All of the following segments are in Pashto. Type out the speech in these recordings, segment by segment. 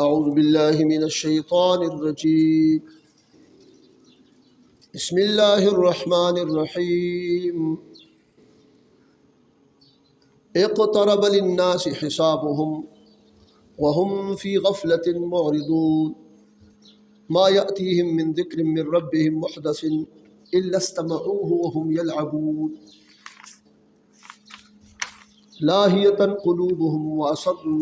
أعوذ بالله من الشيطان الرجيم بسم الله الرحمن الرحيم اقترب للناس حسابهم وهم في غفلة معرضون ما يأتيهم من ذكر من ربهم محدث إلا استمعوه وهم يلعبون لاهية قلوبهم وأسروا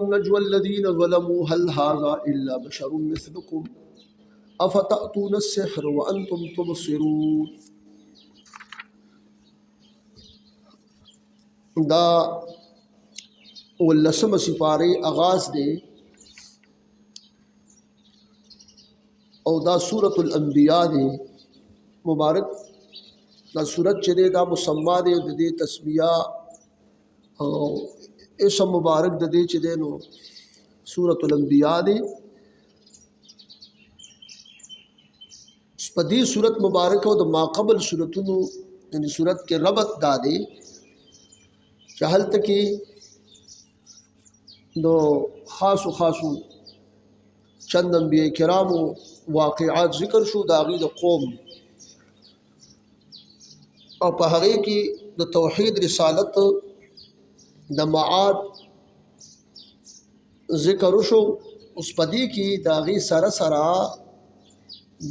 النجوى الذين ظلموا هل هذا إلا بشر مثلكم أفتأتون السحر وأنتم تبصرون. دا ولسم سپارے آغاز دے او دا سورة الانبیاء دے مبارک. دا سورت چدے دا مسمى دے دے تسمیہ او اسم مبارک دے چدے نو سورة الانبیاء دے. پدی سورت مبارک او دا ما قبل سورتونو یعنی سورت کے ربط دا دے چہل تکی دو خاصو چند انبیاء کرامو واقعات ذکر شو داغی دا قوم او په هغه کې د توحید رسالت د معاد ذکر شو. اوس پدې کې داغي سره سره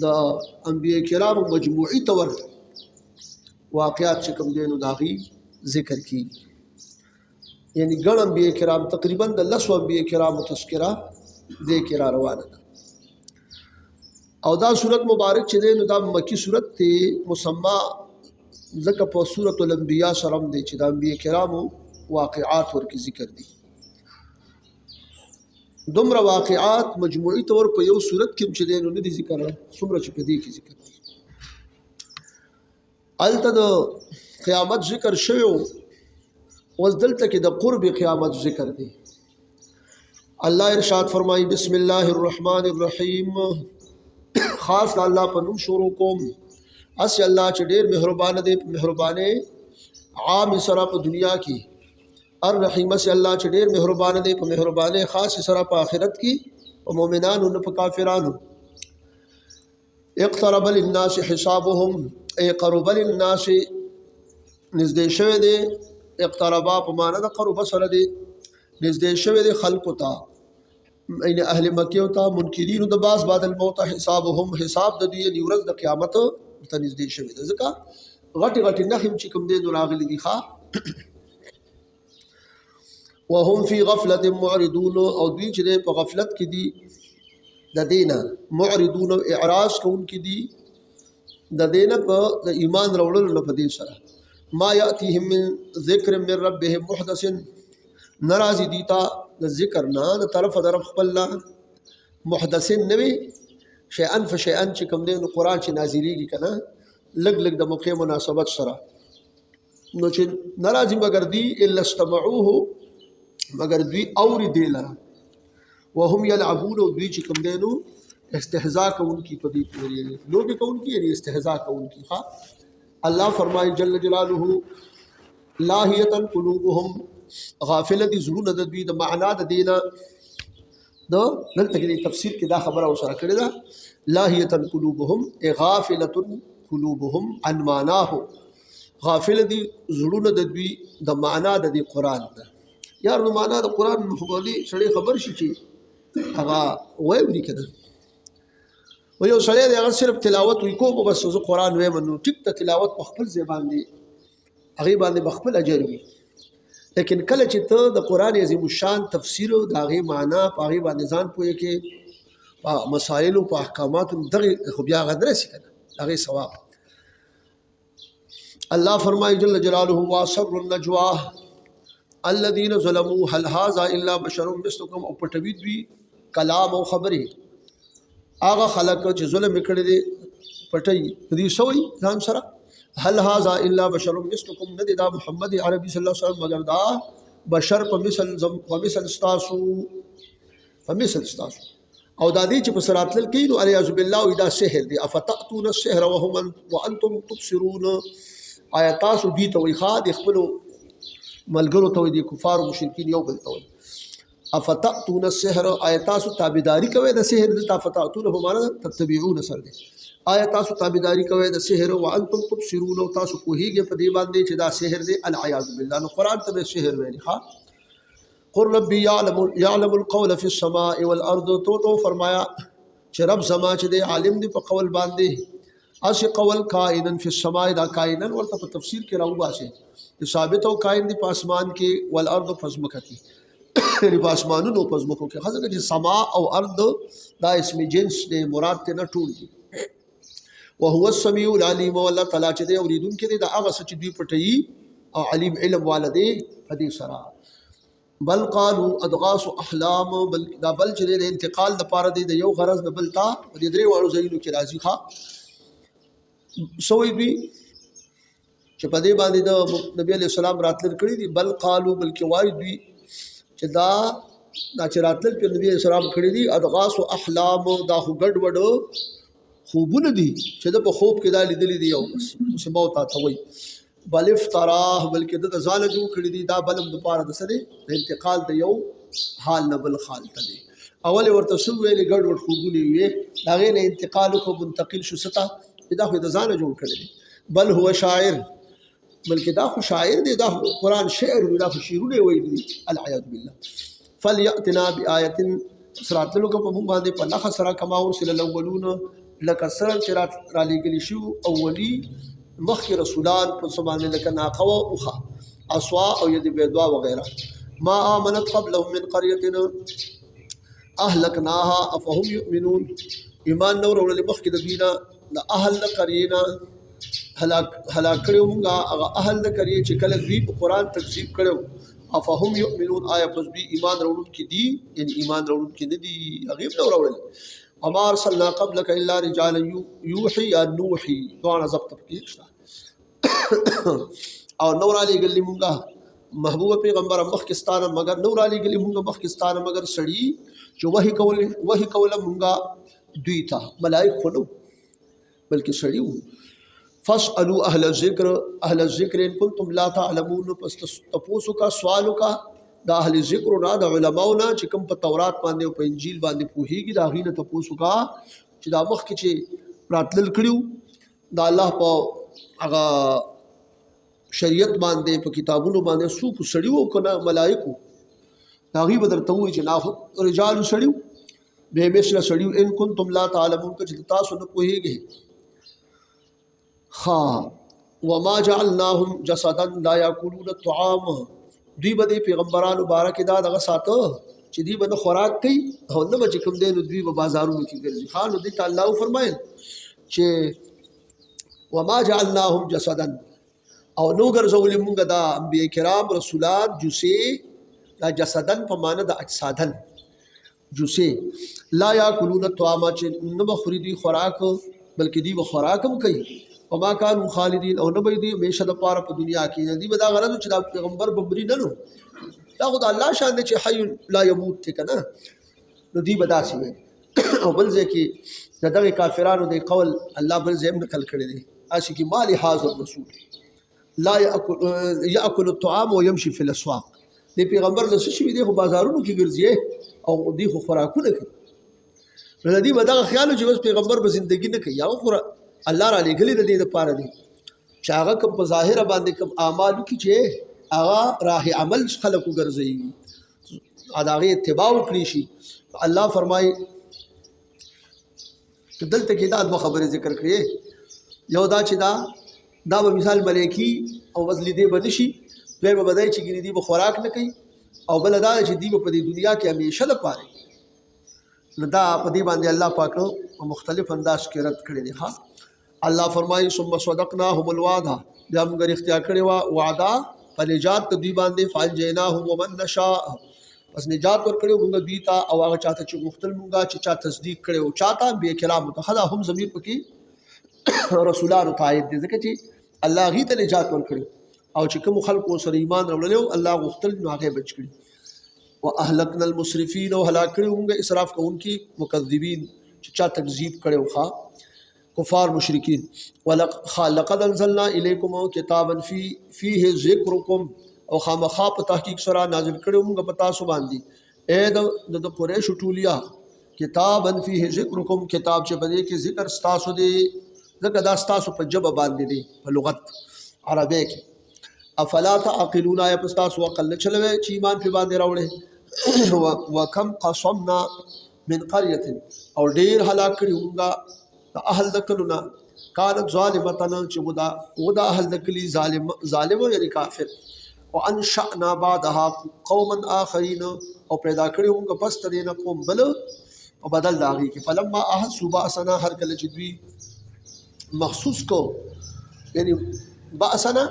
د انبیاء کرامو مجموعي تور واقعات چې کوم دي نو داغي ذکر کی. یعنی ګڼ انبیاء کرام تقریبا د 10 انبیاء کرامو تذکرہ دې کې را روانه ده. او دا سورت مبارک چې ده نو دا مکی سورت ته مسمى ذکر په سورۃ الانبیاء سرم دی چې د انبیاء کرامو واقعات ورکی ذکر دي. دومره واقعات مجموعي طور په یو سورت کې چې دینو نه دي ذکر څومره چې په دې کې ذکر دي. الته د قیامت ذکر شوی اوس دلته کې د قرب قیامت ذکر دی. الله ارشاد فرمایي بسم الله الرحمن الرحیم. خاص الله په نوم شروع کوم اس الله چې ډېر مهربان دی مهربانه عام سره په دنیا کې الرحیم سے الله چې ډېر مهربان دی په مهربانه خاص سره په آخرت کې او مؤمنانو نه په کافرانو. اقترب للناس حسابهم ای قرب للناس نزدې شوی دی. اقتربا په معنا د قرب سره دی نزدې شوی دی خلقو ته این اهل مکه ته منکرین د باس بعد الموت حسابهم حساب د دې ورځ د قیامت ته نزدې شوی دی. ځکه غټي نخم چې کوم دې راغلي دي ښا وهم فی غفلت معرضون او دوی چې په غفلت کې دي د دینه معرضون اعراض کوونکي دي د دینه په ایمان راوړل نه په دې سره. ما یاتیهم من ذکر من ربهم محدث ناراضی دیتا د ذکر نه د طرف درف خپل محدث نوی شیئا فشیئا چې کوم دین قرآن چې نازلیږي کنه لګ د موقع مناسبت سره نو چې ناراضی مگر دی الا استمعوه مگر دوی اوری دی لرا وهم یلعبون او دوی چې کوم دینو استهزاء کوونکی په دې پوری لوګي کوونکی یعنی استهزاء کوونکی. ها الله فرمایي جل جلاله لاهیه قلوبهم غافله دي زړونه د دوی د معنا د دینه دو دلته کې تفسیر کې دا خبره وسره کړې ده لاهیه قلوبهم غافله قلوبهم عن معناه غافله دي زړونه د دوی د معنا د دې قران ده. یار نو معنا د قران مخبلی سړی خبر شي چې هغه وایي وري کنه و یو سړی د هغه صرف تلاوت وکوم بس زه قران وایم نو ټیک ته تلاوت په خپل زبان دی هغه باندې بخپل اجر وي. لیکن کله چې ته د قران عظیم الشان تفسیر او د هغه معنا په هغه باندې ځان پوهې کې په مسائل او په احکامات دغه خو بیا غدرسي کنه هغه ثواب. الله فرمایي جل جلاله واسر النجوا الذين ظلموا هل هذا الا بشر مثلكم او پټوي دوی کلام او خبره هغه خلق چې ظلم کړی دي پټي دي سوې ځان سره هل هذا الا بشر مثلكم ندی دا محمد عربي صلی الله علیه وسلم مگر دا بشر په مثل استاسو او دا دې چې په صراط کې نو الیاذ بالله اذا سحر دي افتاتون السحر وانتم تبصرون آیاتاسو دي ته وي خاد خپل ملګرو ته دي کفار او مشرکین یو بل ته وي افتاتون السحر آیتاسو تابعداری کوي د سحر د تفتاتون په معنا تتبعون سر دي آیتاسو تابعداری کوي د سحر وانتم تبصرون او تاسو کوهیږي په دې باندې چې دا سحر دی العیاذ بالله نو قران ته سحر ویلي ها قل ربي يعلم القول في السماء والارض تو فرمایا چې رب زما چې دی عالم دی په قول باندې اسی قول کائنن فی السماء دا کائنن ورته په تفسیر کې راو باسي ثابت او کائن دی په اسمان کې والارض پزمکه کې یعنی په اسمانونو پزمکو کې خاصه چې سما او ارض دا اسم جنس دی مراد ته نه ټول دي وهو السميع العليم والله تعالی چې دی اوریدونکو دی دا هغه څه چې دوی پټي او علیم علم والده حدیث سره بل قالوا اضغاث احلام بل دا بل چې د انتقال لپاره دی د یو غرض نه بلتا د درې وړو ځایونو کې راځي ښا سوې دوی چې په دې باندې د نبی علیہ السلام راتل کړی دي بل قالوا بلکې وای دوی چې دا چې راتل په نبی علیہ السلام کړی دي اضغاث احلام دا خو ګډ وډو خوبونه دي چې د په خوب کې دا لیدل دي او څه موت تا وای بل افتراه بلکې د ځان جوړ کړی دي دا بلم د پاره د سره د انتقال د یو حال نه بل حال ته دي اول ورته شو ویلې ګډ وډ خوبونه وي دا غي نه انتقال کو منتقل شو ستا دا خو د ځان جوړ کړی دي بل هو شاعر بلکې دا خو شاعر دی دا قرآن شعر دا خو شعرونه وایي العیاذ بالله فلیاتنا بآیه سرات لوګه په مونږ باندې په لخ سره کما ورسل الاولون لکه سره چې را لېګلی شو اولی مخکې رسولان په سبحان لك ناقه او اخا اسوا او يد بيدوا وغيرها ما امنت قبلهم من قريه اهلكناها افهم يؤمنون ایمان نور ول مخکې د دینه د اهل قرينا هلاک کړو موږ هغه اهل قريه چې کله دوی په قران تکذیب کړو افهم يؤمنون آیا پس دوی ایمان راوړل کې دي یعنی ایمان راوړل کې نه دي غیب نور راوړل وما ارسلنا قبلك الا رجالا يوحي نوحي دوه ضبط کې او نور علی گلی مونږه محبوب پیغمبر مخکستانه مگر نور علی گلی مونږه مخکستانه مگر سړی چې وਹੀ کوله مونږه دوی ته ملائک خو نو بلکې سړی وو فاسالوا اهل الذکر ان کنتم لا تعلمون پس تاسو کا سوالو کا دا اهل ذکر نه د علماو نه چې کوم په تورات باندې او په انجیل باندې پوهیږي دا غینه تاسو کا چې دا مخ کې چې راتل کړیو دا الله په هغه شریعت باندې په کتابونو باندې څوک سړیو کنه ملائکو دا غي بدرته وي چې نه رجال سړیو به مثل سړیو ان کنتم لا تعلمون چې تاسو نه پوهیږئ خا وما جعلناهم جسدا لا ياكلون الطعام دوی به پیغمبرانو مبارک دا دغه ساتو چې دوی به خوراک کوي او نه به کوم دین دوی په بازارونو کې ګرځي خان دوی ته الله فرمایل چې وما جعلناهم جسدا او نو ګرځولې موږ دا انبیاء کرام رسولان جوسي دا جسدن په معنی د اجسادن جوسي لا ياكلون الطعام چې نه بخوري دي خوراک بلکې دي خوراک هم کوي وما كانوا خالدين او نه به دي همیشه د پاره په دنیا کې دي به دا غرض چې دا پیغمبر بمري نه نو دا خدای الله شان دي چې حي لا يموت کنه نو دي بداسي وي او بل ځکه دغه کافرانو د قول الله بل زم نقل کړی دي اسی کی مال حاضر رسول لا ياكل الطعام ويمشي في الاسواق دی پیغمبر له شي دی خو بازارونو کې ګرځي او دی خو خوراکونه کوي نو دی به دا خیال چې بس پیغمبر به ژوندۍ نه کوي یا خو الله را لګلې د دې لپاره دی چې هغه کوم په ظاهر باندې کوم اعمال کې چې هغه راه عمل خلکو ګرځي اداغه اتباع وکړي شي الله فرمایي دلته کې دا خبره ذکر کړې یو دا چې دا به مثال ملکی او وزلی دی بنشي دوی به بدای چې ګنې دی به خوراک نه کوي او بل دا چې دی په دې دنیا کې همیشه لپاره نو دا په دې باندې الله پاک په مختلف انداز کې رد کړی دی ها الله فرمایي ثم صدقناهم الوعده بیا موږ اختیار کړی وا وعده په نجات دوی باندې فانجیناهم ومن نشاء پس نجات ورکړو موږ دوی ته او هغه چاته چې مختل موږ چې چا تصدیق کړو چاته به کلام متخدا هم ضمیر پکې رسولانو تایید دي ځکه چې الله غي ته نجات ورکړي او چې کوم خلکو سره ایمان راوړل الله غختل نو هغه بچ کړي واهلكنا المسرفين او هلاک کړو موږ اسراف کوونکی مکذبین چې چا تکذیب کړو ښا کفار مشرکین ولقد انزلنا اليكم كتابا فيه ذكركم او خامخا په تحقیق سره نازل کړو موږ په تاسو باندې اے د قریش ټولیا کتابا فيه ذکرکم کتاب چې بده کې ذکر ستاسو دی ځکه دا ستاسو په جبه باندې دی په لغت عربی کې افلا تعقلون یا تاسو عقل چلوي چې ایمان په باندې راوړي وکم قصمنا من قريه او ډیر هلاک کړیږي د اهل د کلونه كانت ظالمتنا چې ودا اهل د کلی ظالم یعنی کافر وانشأنا بعدها قوما آخرين او پیدا کړیږي پس ترې نه قوم بل او بدل داغي کې فلما احسوا باسنا هر کله چې دوی محسوس کو یعنی باسنا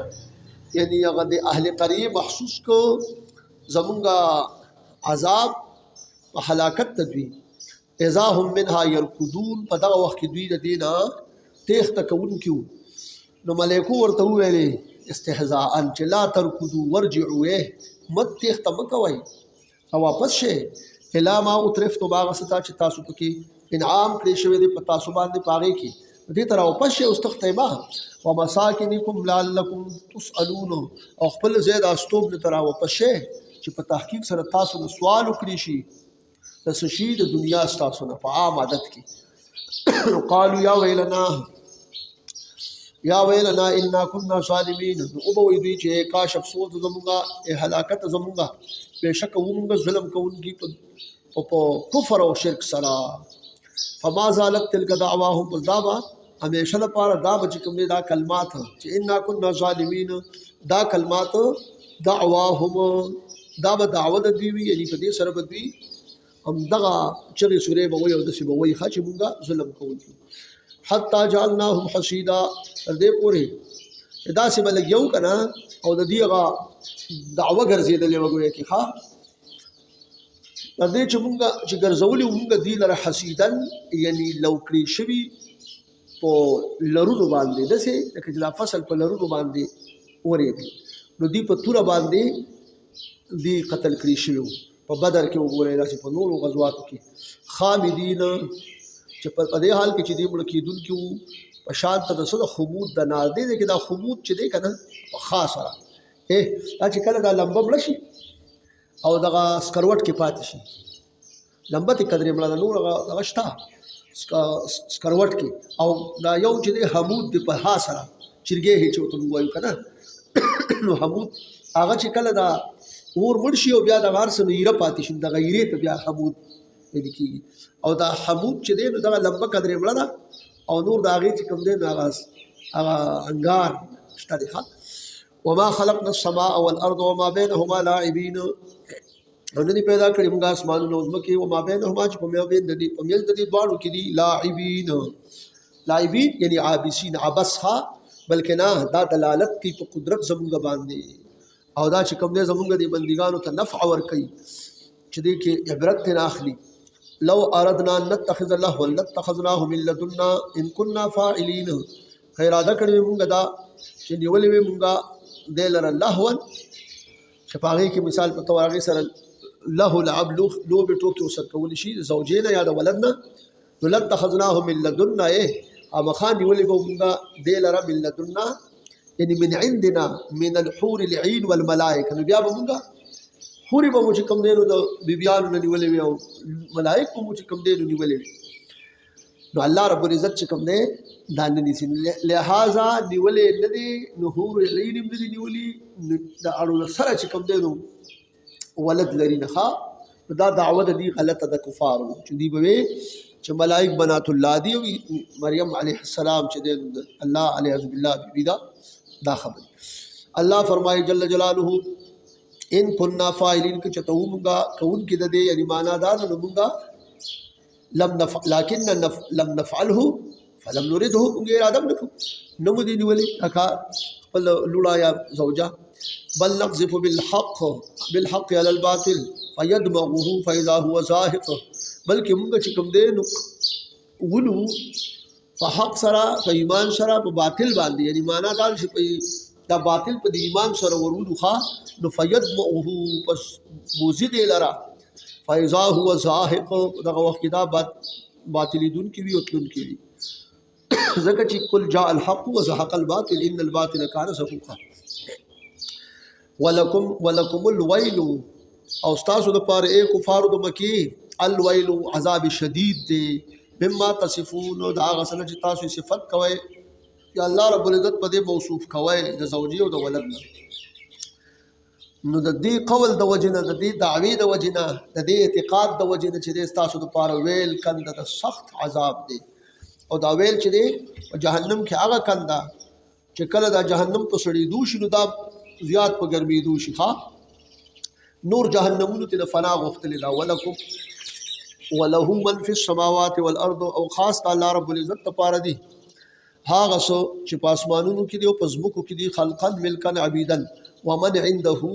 یعنی هغه د اهل قریه محسوس کو زمونږه عذاب او هلاکت تدوی اذا هم منها يركضون په دغه وخت کې دوی د دینه تیخ تکون کیو نو ملائکو ورته ویلې استهزاء چې لا تركضوا ورجعوا مت تیخ تمکوي او واپس شه الا ما اترفتو باغ ستا چې تاسو پکې انعام کړی شوی دی په تاسو باندې پاره کې دې تر او پښه واستختیبا ومساکنکم لعلکم تسالون او خپل زید استوب دې تر او پښه چې په تحقیق سره تاسو نو سوال وکړي شي تاسو شي د دنیا تاسو نه په عام عادت کې قالوا یا ویلنا انا كنا ظالمین او به دوی چې کاش افسوس زمونږه هلاکت زمونږه بشک ومونږه ظلم کوونکی په کفر او شرک سره فما زالت تلك دعواهم بالدعوه همیشه لپاره دا بچ کوم دا کلمات چې انا كنا ظالمین دا کلمات دعواهم دا به دعوت دی وی یعنی په دې سره بدوی هم دغه چغې سورې به وي او د سی به وي خاص مونږه ظلم کوونکی حتى جعلناهم حصيدا دې پوره دا سی بل یو کنه او د دې غا دعوه ګرځیدلې وګوي کې ښا دې چې مونږه چې ګرځولې مونږه دې لره حسیدن یعنی لوکړي شوی په لرونو باندې دسه چې دا فصل په لرونو باندې اوري دي نو دې په تور باندې دې قتل کړی شوی په بدر کې وګورئ داسې په نورو غزواتو کې خامدین چې په دې حال کې چې دې مړ کېدون کې په شان ته د سره خمود د نار دی کې دا خمود چې دی کنه په خاص را دا چې کله دا لمبه مړ شي او دغه سکروټ کې پاتې شي لمبه ته قدرې مړه نور هغه شته سکروټ کې او دا یو چې دی حمود دی په خاص را چرګې هي چې ته وایو کنه نو حمود هغه چې کله دا اور مرشي او بیا د وارسنو یره پاتې شي د غیرې ته بیا حمود دې کی او دا حمود چې دی نو دا لمبه قدرې مړه ده او نور دا غي چې کوم دی هغه انګار شته دی وما خلقنا السماء والارض وما بينهما لاعبين انني پیدا کړی موږ اسمانونو او ځمکې او ما بينهما چې په میو بین د دې په میل د دې دواړو کې دي لاعبين یعنی عابسین عبسها بلکې نه دا دلالت کوي په قدرت زموږ باندې او دا چې کوم دی زموږ د بندګانو ته نفع ور کوي چې دې کې عبرت نه اخلي لو اردنا ان نتخذ الله ولاتخذناه من لدنا ان كنا فاعلين خیر ادا کړی موږ دا چې نیولې موږ دلر الله ون شپاغي کې مثال په تور هغه سره له لعب لو بټوکي وسر کول شي زوجین یا د ولدنا ولاتخذناه من لدنا اما خان نیولې موږ دلر من لدنا یعنی من عندنا من الحور العين والملائکه نو بیا موږ حوري به مو چې کوم دینو د بیبيانو نیولې وي او ملائکه مو چې کوم دینو نیولې وي نو الله رب العزت چې کوم دی دا نه نيسي لہذا نیولې نه دي نو حور العين دې نیولې د اړو سره چې کوم دینو ولد لري نه دا دعوه دي غلطه د کفارو چې دی به چې ملائک بنات الله دی مریم علیه السلام چې الله علیه بالله بیبی دا خبر الله فرمایي جل جلاله ان كنا فاعلين که چتومغا کون کې د دې یعنی معنا دا نه موږ لم نفعله فلم نرده غیر ادم نکو نو دې نیولې اکا بل لولا یا زوجه بل نقذف بالحق على الباطل فيدمغه فاذا هو زاهق بلکې موږ چې کوم دې نو ولو فحق سره په ایمان سره په باطل باندې یعنی معنا دا چې دا باطل په ایمان سره ورولو ښا نو فیدمعه پس بوزید لرا فاذا هو زاهق دغه وخت دا باطل دون کی وی او تلون کی وی زکه چې کل جاء الحق وزهق الباطل ان الباطل كان زهوقا ولكم الويل او تاسو د پاره اے کفار د مکی الویل عذاب شدید دی مما تصفون دا غسل چې تاسو صفت کوي یا الله رب العزت په دې موصوف کوي د زوجي او د ولد نو د دې قول د وجنه د دې دعوی د وجنه د دې اعتقاد د وجنه چې تاسو د پاره ویل کنده د سخت عذاب دی او دا ویل چې دی جهنم کې هغه کنده چې کله دا جهنم په سړی دوشي نو دا زیات په ګرمي دوشي ښا نور جهنمونو ته فنا غختل دا ولکم وله من فی السماوات والارض او خاص الله رب العزت لپاره دی هاغه سو چې پاسمانونو کې دی او پزمکو کې دی خلقا ملکا عبیدا ومن عنده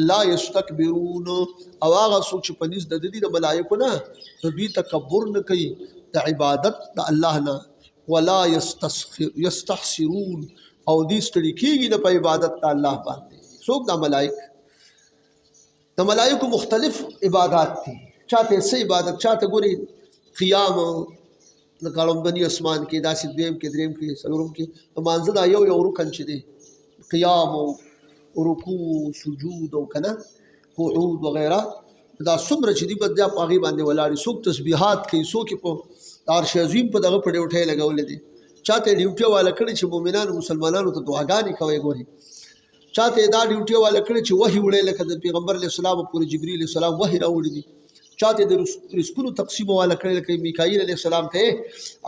لا یستكبرون او هغه سو چې پنځ د دې د ملائکه نه دوی تکبر نه کوي د عبادت د الله نه ولا یستحسرون او دې ستړي کېږي د په عبادت د الله باندې څوک د ملائکه مختلف عبادت دي چاته سه عبادت چاته ګوري قیام د کالم بني اسمان کې داسې دویم کې دریم کې څلورم کې مانځه دا یو رکن چې دی قیام او رکوع سجود او کنه قعود وغیرہ دا څومره چې دی بد په هغه باندې ولاړ څوک تسبیحات کوي څوک په عرش عظیم په دغه پړې وټه لګولې دي چاته ډیوټي والا کړي چې مؤمنانو مسلمانانو ته دعاګانې کوي ګوري چاته دا ډیوټي والا کړي چې وحي وړي لکه د پیغمبر علیه السلام او پورې جبرئیل علیه السلام وحي راوړي دي چاته د رزقونو تقسیم والا کړي لکه میکائیل علیه السلام ته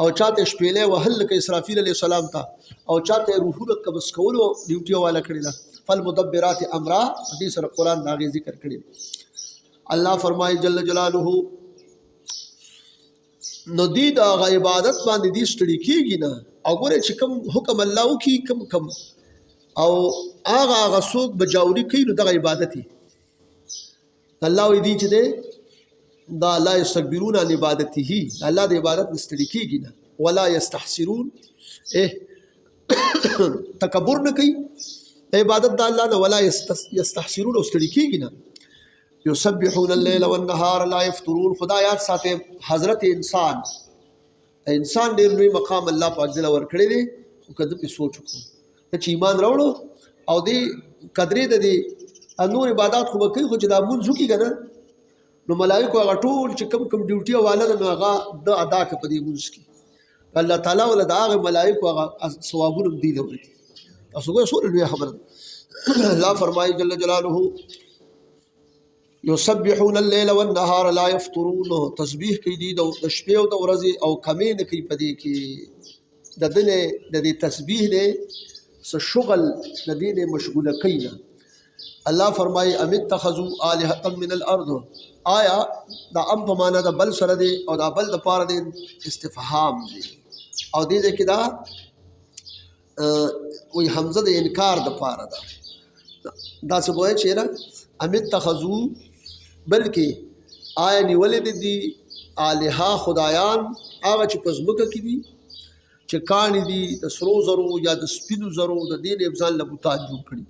او چاته شپېلې وهل لکه اسرافیل علیه السلام ته او چاته روحونه قبض کولو ډیوټي والا کړي دا فالمدبرات امرا دې سره قران دا غي ذکر کړي الله فرمایي جل جلاله نو دې دا عبادت باندې دې ستړي کیږي نه او ګوره چې کوم حکم الله وکي کم او هغه څوک بجاوري کوي نو دغه عبادت الله وی دي چې دا لا یستكبرون عن عبادته الله د عبادت مستړي کیږي نه ولا یستحسرون تکبر نه کوي عبادت د الله نه ولا یستحسرون او ستړي کیږي نه یسبحون الليل والنهار لا يفترون خدایات ساته حضرت انسان ډېر لوی مقام الله پاک دل ور کړی دی خو کده په سوچ کو چې ایمان راوړو او دې قدرې د دې نور عبادت خو کوي خو چې دا مونږ کی کنه نو ملائکه هغه ټول چې کم ډیوټي والا نو هغه د ادا کې په دې مونږ کې الله تعالی ول دا هغه ملائکه هغه ثوابونه دی لوري تاسو ګور سول لوی خبره الله فرمایي جل جلاله یسبحون الليل والنهار لا يفترون تسبیح کوي د شپې او د ورځې او کمې نه کوي په دې کې د دې تسبیح نه څه شغل د دې مشغوله کوي الله فرمایي ام اتخذوا الهه من الارض آیا دا ام په معنا د بل سره دی او دا بل د پاره دی استفهام دی او دې کې دا وی حمزه د انکار د پاره ده دا څه وایي چې را ام اتخذوا بلکې آیا نیولې دي الها خدایان هغه چې پزمکه کې دي چې کانی دي د سرو زرو یا د سپینو زرو د دین ابزان له بوتان جوړ کړي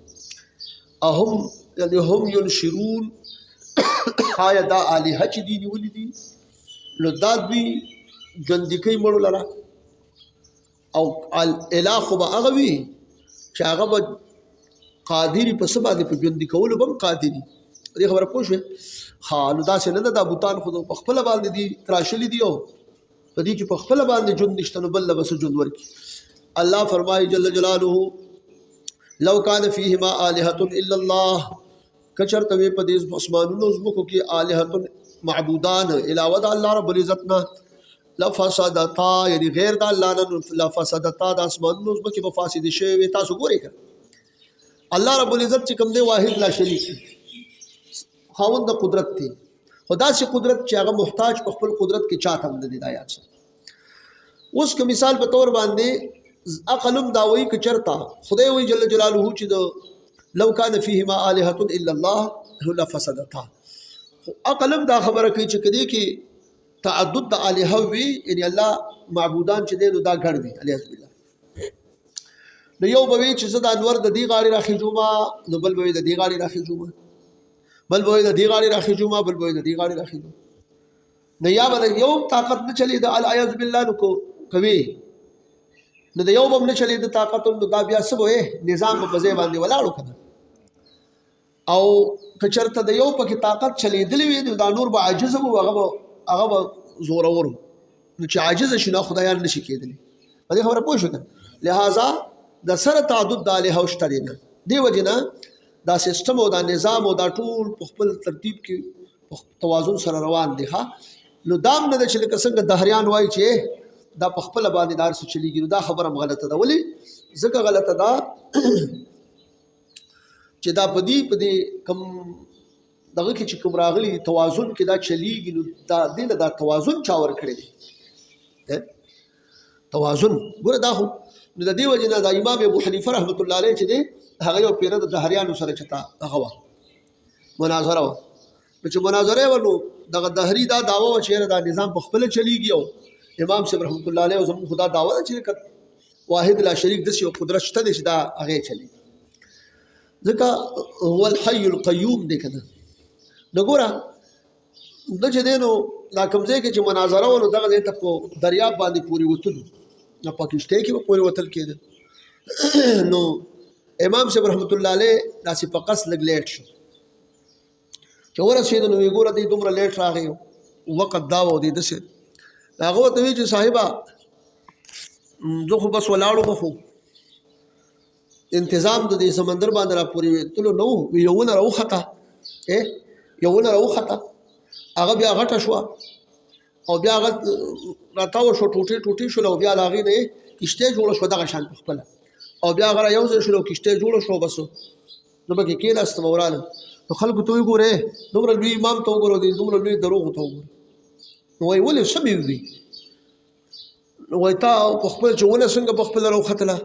اهم یعنی هم ينشرون آیا دا الها چې دي نیولې دي نو دا دوی ژوندۍ مړو لره او الاله خو به هغه وي چې هغه به قادری په سبا دي په ژوندۍ کولو بم قادری دې خبره پوښوي ها نو دا څنګه نه دا بوتان خو په خپل باندې دي تراشلې دي او په دې چې په خپل باندې ژوند نشته نو بل بس ژوند ورکی الله فرمایي جل جلاله لو کان فیهما الهه الا الله کچرته په دې اسمانونو زمکو کې الهه معبودان علاوه د الله رب العزت نه لفسدتا یعنی غیر د الله نه لفسدتا د اسمانونو زمکو په فاسد شي تاسو ګورئ الله رب العزت چې کوم دی واحد لا شریک خاوند د قدرت دی خدا سے قدرت چې هغه محتاج په خپل قدرت کې چاته هم د آیات سره اوس که مثال په تور باندې عقلم دا وایي که چرتا خدای وی جل جلاله چې لو کان فیهما الهه الا الله لفسدتا عقلم دا خبره کوي چې کدی کې تعدد د الهه وی یعنی الله معبودان چې دی نو دا ګڼ دي الیاذ بالله نو یو به چې زه د انور د دې غاړي راخېجوما نو بل به د دې غاړي راخېجوما بل به د دې غاړي راخېجوما بل به د دې غاړي راخېجوما نو یا به یو طاقت نه چلی د الیاذ بالله نو کوي نو د یو بم نه چلی د طاقت نو دا بیا څه وې نظام په ځای باندې ولاړو کنه او کچرته د یو پکې طاقت چلیدلی وي نو دا نور به عاجز وو هغه به زورور نو چې عاجز شي نو خدایان نشي کېدلی په دې خبره پوه شو لہذا د سره تعدد د الهو شته دی نه دی وجنه دا سیستم او دا نظام او دا ټول په خپل ترتیب کې توازن سره روان دی ها نو دام نه چې لکه څنګه دهریان وایي چې دا په خپل باندې دار څه چلیږي نو دا خبره غلطه ده ولی ځکه غلطه ده چې دا پدې کم دغه کې چې کوم راغلي توازن کې دا چلیږي نو دا دله دا توازن چا ور کړی دی توازن ګوره دا خو نو د دې وجه نه د امام ابو حنیفه رحمت الله علیه چې دی هغه یو پیر د دهریانو سره چتا هغه مناظره و چې مناظره ونو دغه دهری دا داوا و چې دا نظام په خپل چلیږي او امام صاحب رحمت الله علیه زموږ خدا داوا چې واحد لا شریک د شی قدرت شته چې دا هغه چلی ځکه هو الحي القيوم دی کنه نګوره د چې دینو دا کمزې کې چې مناظره ولو دغه ته په دریاب باندې پوری وتل نه پاکستان کې پوری وتل کېده نو امام صاحب رحمت الله علیه داسې په قص لګ لیټ شو چې ورسېد نو وګوره دې دومره لیټ راغی وخت دا و دې دسه هغه ته وی چې صاحبہ زه خو بس ولاړو خو انتظام د دې سمندر باندې را پوری وتلو نو یوونه راوخته یوونه راوخته هغه بیا غټه شو او بیا هغه راتاو شو ټوټي شو او بیا لاغې نه کشته جوړ شو دغه شان خپل او بیا غره یو ځای شو کشته جوړ شو بس نو به کې لاست مورانه نو خلکو ته وګوره دومره لوی امام ته وګوره دې دومره لوی دروغ ته وګوره نو وای ولې سمې وي نو وای تا په خپل چونه څنګه په خپل راوختله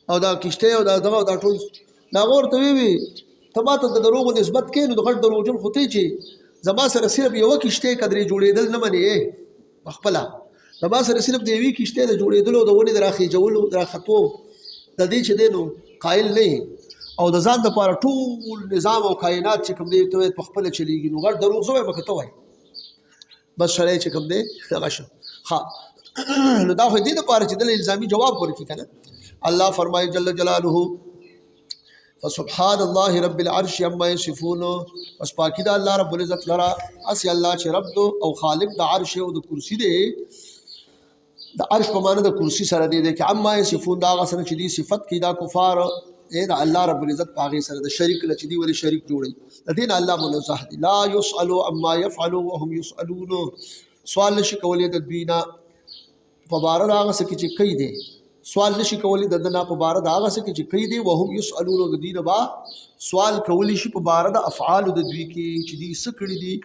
او دا کشته او دا دغه دا ټول دا ورته وی ته ماته د دروغ نسبت کې نو د غټ دروغجن خو ته چې زما سره صرف یو کشته قدرې جوړېدل نه منې خپل زما سره صرف د یوې کشته د جوړېدل او د ونې دراخې جوړولو دراختو د دې چې دینو قائل نه او د ځان لپاره ټول نظام او کائنات چې کوم دی ته په خپل چلیږي نو غټ دروغ زوی مکه ته وای بس شړې چې کوم دی هغه شو ها نو دا خو دې لپاره چې د الزامي جواب ورکړي کنه الله فرمایي جل جلاله فسبحان الله رب العرش عما يصفون پس پاکی دا الله رب العزت لرا اسی الله چې رب دو او خالق د عرش او د کرسی دی د عرش په معنی د کرسی سره دی چې عما يصفون دا غسر چې دی صفت کی دا کفار دا الله رب العزت پاغي سره د شریک لچ دی ولې شریک جوړي د دین الله منزه دی لا يسألوا عما يفعلوا وهم يسألون سوال نشي کولای د دوینا په بار هغه څه چې کوي دی سوال نشي کولای د دنا په بار هغه څه چې کوي دی وهم يسألون د دین با سوال کولی شي په بار د افعال د دوی کې چې دی څه کړی دي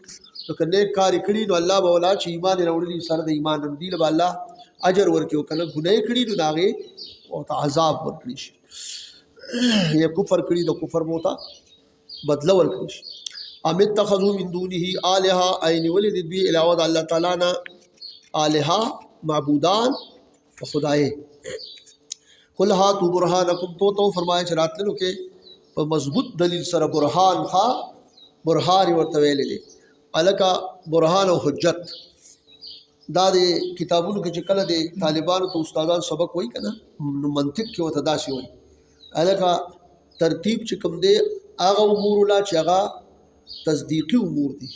نو کنه کار کړی نو الله بولا چې ایمان وروړي سره د ایمان دی له الله اجر ورکیو کنه ګناه کړی نو داغه او عذاب ورکړي شي یا کفر کړی د کفر موتا بدل ورکړي شي ام اتخذوا من دونه الها عین ولد دوی علاوه د الله تعالی نه الها معبودان او خدای قل هاتوا برهانکم تو فرمایي چې راتلو کې په مضبوط دلیل سره برهان ها برهان ورته ویل دي الکا برهان او حجت دا د کتابونو کې چې کله د طالبانو ته استادان سبق وایي کنه نو منطق کې وته داسي وایي الکا ترتیب چې کوم دی هغه امور لا چې هغه تصدیقي امور دي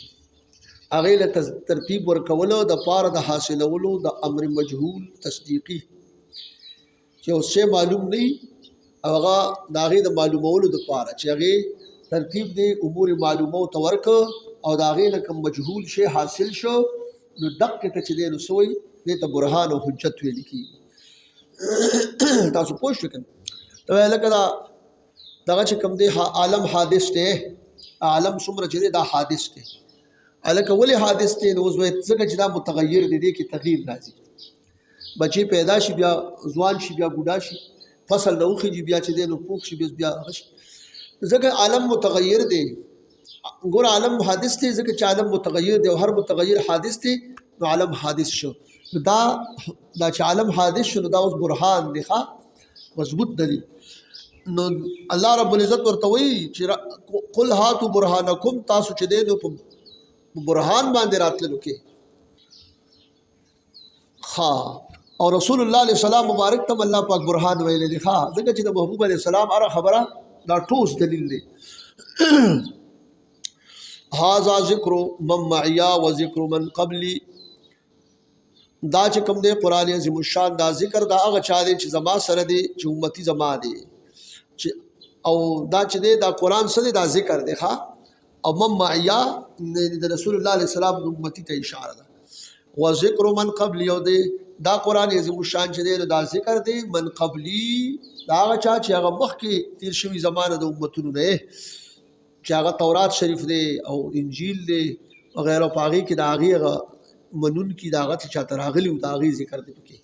هغه له ترتیب ورکولو د پاره د حاصلولو د امر مجهول تصدیقي چې اوسه معلوم نه هغه داغه د معلومولو د پاره چې هغه ترتیب دی امور معلومو تورک او داغه له کوم مجهول شی حاصل شو نو دقه ته چې دی نو سوی دې ته برهان او حجت ویل کی تاسو پوښتنه وکړئ ته لکه دا چې کوم دی عالم حادث ته عالم څومره چې دا حادث ته الکه ولې حادث ته نو زوی څنګه چې دا متغیر دي کې تغییر راځي بچي پیدا شي بیا ځوان شي بیا بوډا شي فصل نوخي بیا چې دی نو پوښ شي بیا غش ځکه عالم متغیر دی ګور عالم حادث دی ځکه چې عالم متغیر دی او هر متغیر حادث دی نو عالم حادث شو دا چې عالم حادث شو دا اوس برهان دی ښا مضبوط دلیل نو الله رب العزت ورته وی چې قل هاتوا برهانکم تاسو چې دی نو برهان باندې راتللو کې ها او رسول الله علیه السلام مبارک تم الله پاک برهان ویل دي ها ځکه چې د محبوب علیه السلام اره خبره دا ټوس دلیل دی هذا ذکر من معیا و ذکر من قبلی دا چې کوم دی قرآن عظیم الشان دا ذکر دا هغه چا دی چې زما سره دی چې امتی زما دی چې او دا چې دی دا قرآن سره دا ذکر دی ښا او من معیا د رسول الله علیه السلام امتی ته اشاره ده و ذکر من قبلی او دی دا قرآن عظیم الشان چې دی دا ذکر دی من قبلی دا هغه چا چې هغه مخکې تیر شوي زمانه د امتونو نه چې هغه تورات شریف دی او انجیل دی وغیره په هغې کې د هغې هغه منون کې د هغه چې چاته راغلي وو د هغې ذکر دی پکې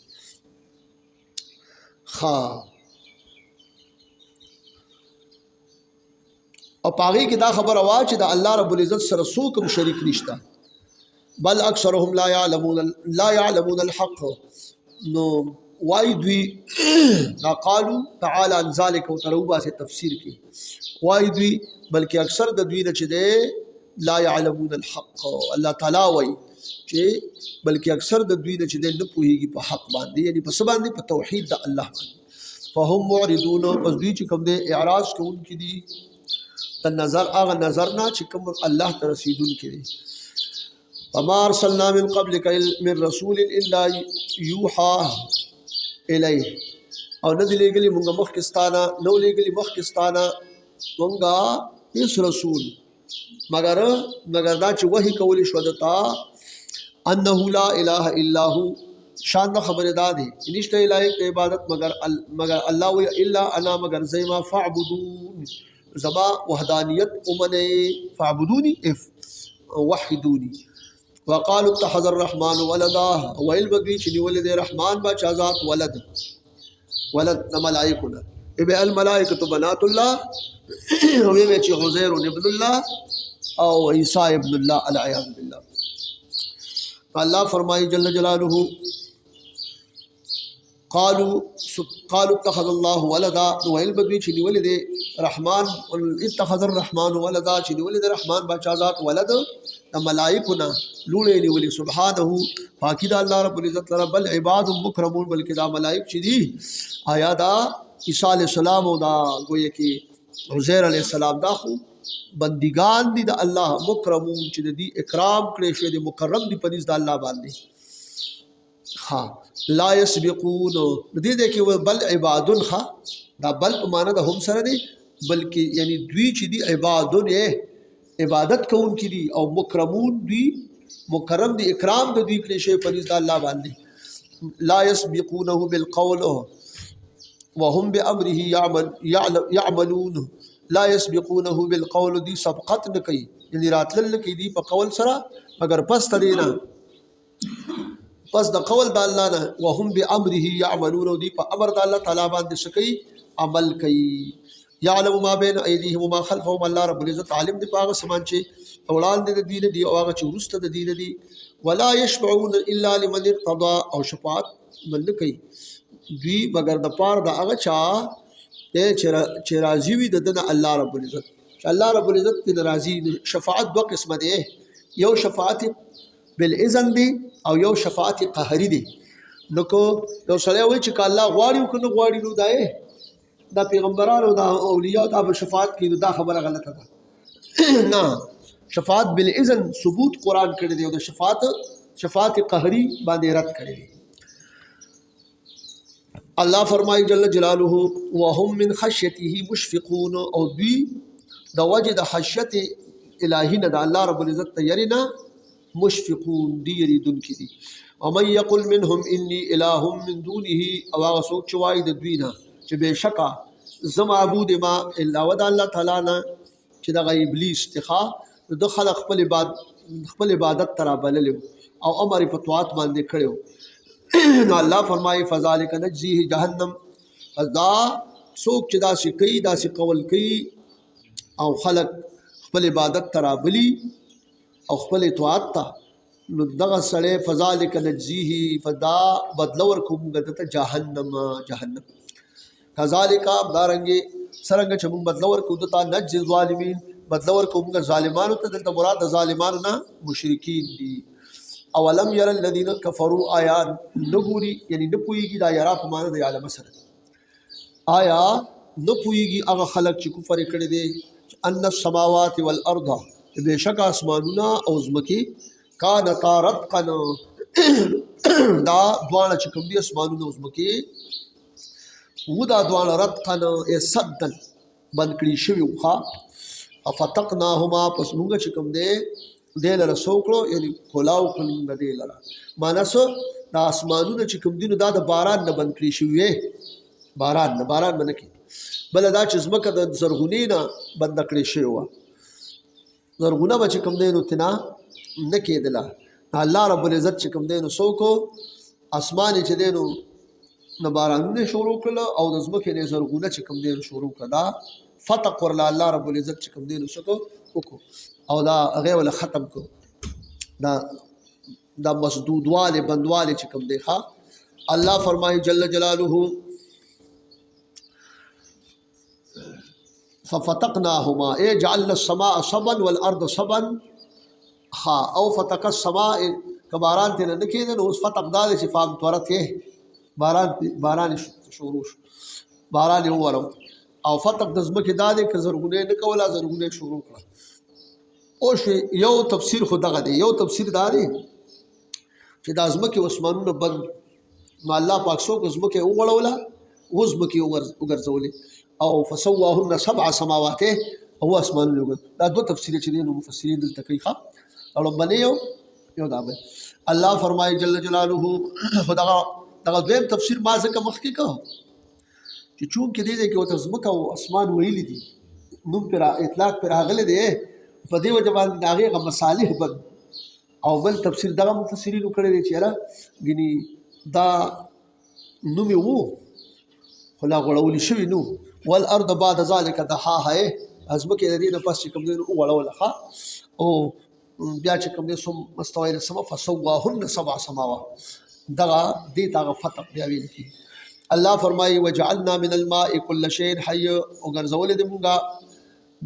ښه او په هغې کې دا خبره وه چې د الله رب العزت سره څوک هم شریک نشته بل اکثرهم لا يعلمون الحق نو وای دوی دا قالو تعالی عن ذلك او تروبا سے تفسیر کی وای دوی بلکې اکثر د دوی نه چې ده لا يعلمون الحق الله تعالی وای چې بلکې اکثر د دوی نه چې ده نه پوهیږي په حق باندې یعنی په څه باندې په توحید د الله باندې فهم معرضون پس دوی چې کوم ده اعراض کوونکي دي د نظر هغه نظر نه چې کوم الله ته رسیدونکي دي وما ارسلنا من قبلك من رسول الا يوحى الیه او نه دی لېږلي مونږ مخکستانه نو لېږلي مخکستانه مونږه هیڅ رسول مگر دا چې وحي کولی شو دتا انه لا اله الا هو شان خبر دا دی نشته لایق عبادت مگر الله و الا انا مگر زما فاعبدون زما وحدانیت امنه فاعبدوني وحدوني وقالوا اتخذ الرحمن ولدا ويلبغي چې ولد الرحمن با ذات ولد ملائکه ابه الملائکه بنات الله او یې چې عزیر ابن الله او عیسی ابن الله العیاذ بالله الله فرمایي جل جلاله قالوا اتخذ الله ولدا ويلبغي چې ولد رحمان اتخذ الرحمن ولدا چې ولد الرحمن با ذات ولد ملائکنا لوړې نیولې سبحانه پاکی دا الله رب العزت لره بل عباد مکرمون بلکې دا ملائک چې دي آیا دا عیسی علیہ السلام او دا گویا کې عزیر علیہ السلام دا خو بندگان دي د الله مکرمون چې دي اکرام کړي شوی دي مکرم دي پنځ د الله باندې ها لا يسبقون دې کې بل عبادن ها دا بل په معنا د هم سره دي بلکې یعنی دوی چې دي عبادن عبادت کوونکي دي او مکرمون دي مکرم دي اکرام د دوی کړي شوی پنځ د الله باندې لا يسبقونه بالقول وهم بامره يعملون لا يسبقونه بالقول دي سبقت نه کوي یعنی راتلل کې دي په قول سره مگر پس تدینا پس د قول د الله نه وهم بامره يعملون دي په امر د الله تعالی باندې شکی عمل کوي يعلم ما بين ايديهم وما خلفهم الله رب العزت عالم دي پاغه سمان چې اولاد دي دین دي او هغه چې ورسته د دین دي ولا يشفعون الا لمن ارتضى او شفاعت من کوي دوی مگر د پار د هغه چا چې راضي وي د الله رب العزت الله رب العزت دې راضي شفاعت دوه قسمه دي یو شفاعت بالاذن دي او یو شفاعت قهري دي نو کو یو سړی وایي چې الله غواړي او کنه غواړي نو دا پیغمبرانو دا اولیاء دا شفاعت کیدو دا خبره غلطه ده نه شفاعت بالاذن ثبوت قران کړی دی او د شفاعت قهري باندې رد کړی دی الله فرمایي جل جلاله وهم من خشيته مشفقون او دوی د وجه د خشیت الهی نه د الله رب العزت تیرینا مشفقون دی یریدون کی دي ومن يقل منهم اني اله من دونه او هغه څوک چې وایي د دوی نه چې بشکا زم معبود ما الا ود الله تعالی نه چې د ابلیس تخا د خلق خپل عبادت ترا بللو او امر په طاعت باندې کړو نو الله فرمایي فذلک نجزيه جهنم فذا سوک چې دا شي کوي دا شي قول کوي او خلق خپل عبادت ترا بلی او خپل طاعت ته نو دغه سړی فذلک نجزيه فدا بدلور کوم دته جهنم کذالک دارنګي سرنګ چې موږ بدلور کو دته نجز ظالمین بدلور کوم ظالمانو ته دلته مراد ظالمانو نه مشرکین دي اولم ير الذين كفروا آیات نګوري یعنی نه پويږي دا یرا په معنا د عالم سره آیا نه پويږي هغه خلق چې کفر کړي دي ان السماوات والارض بشک اسمانونه او زمکی کانتا رتقا دا دواړه چې کوم دي اسمانونه او زمکی و دا دواړه رتقا صدن بند کړي شوي وخا فتقناهما پس موږ چې کوم دی دې لره سوکړو یعنی کولاو کړو دې لره مانس دا اسمانونه چې کوم دي نو دا د باران نه بند کړي شوي باران باندې کې بل دا چې زمکه د زرغونی نه بند کړي شوی و زرغونه به چې کوم دی نو تنا نه کېدله الله رب العزت چې کوم دی نو سوکو اسمان چې دی نو نه بارانونه شروع کړل او د زمکه نه زرغونه چې کوم دی نو شروع کړه فتق ورلا الله رب العزت چې کوم دی نو سکو وکړو او دا هغه ول ختم کو دا مسدودواله بندواله چې کوم دی ښا الله فرمایي جل جلاله ففتقناهما اي جعلنا السماء صبا والارض صبا ها او فتق السماء کباران ته نه کېده نو اوس فتق دال چې فام تورته باران شروع باران ورو او فتق د زمکه دادې ک زرغونه نه کولا زرغونه شروع کړه او شی یو تفسیر خو دغه دی یو تفسیر داري چې د ازمکه اسمانونه بند نو الله پاک سو کو زمکه وغړولا وزمکه وګرځولې او فسواهن سبع سماوات او اسمانونه دا دوه تفسیر چې دي نو مفسرین دلته کوي ښا او بنيو یو دا به الله فرمایي جل جلاله خدغه دویم تفسیر ما ځکه مخکې کو چې چون کې دې کې او زمکه او اسمان ویلې دي نو پر اطلاق پر غلې دي په دې وجه باندې هغه مصالح بد او بل تفسیر دغه مفسرین کړی دي چې را غني دا نو می وو خلا غړول شوی نو والارض بعد ذلك دحاها ازمکه دې نه پس کوم دې وړول ښه او بیا چې کوم دې سم مستوی سم فسواهن سبع سماوات دغه دې تاغه فتق بیا ویل کی الله فرمایي وجعلنا من الماء كل شيء حي او ګرځول دې مونږه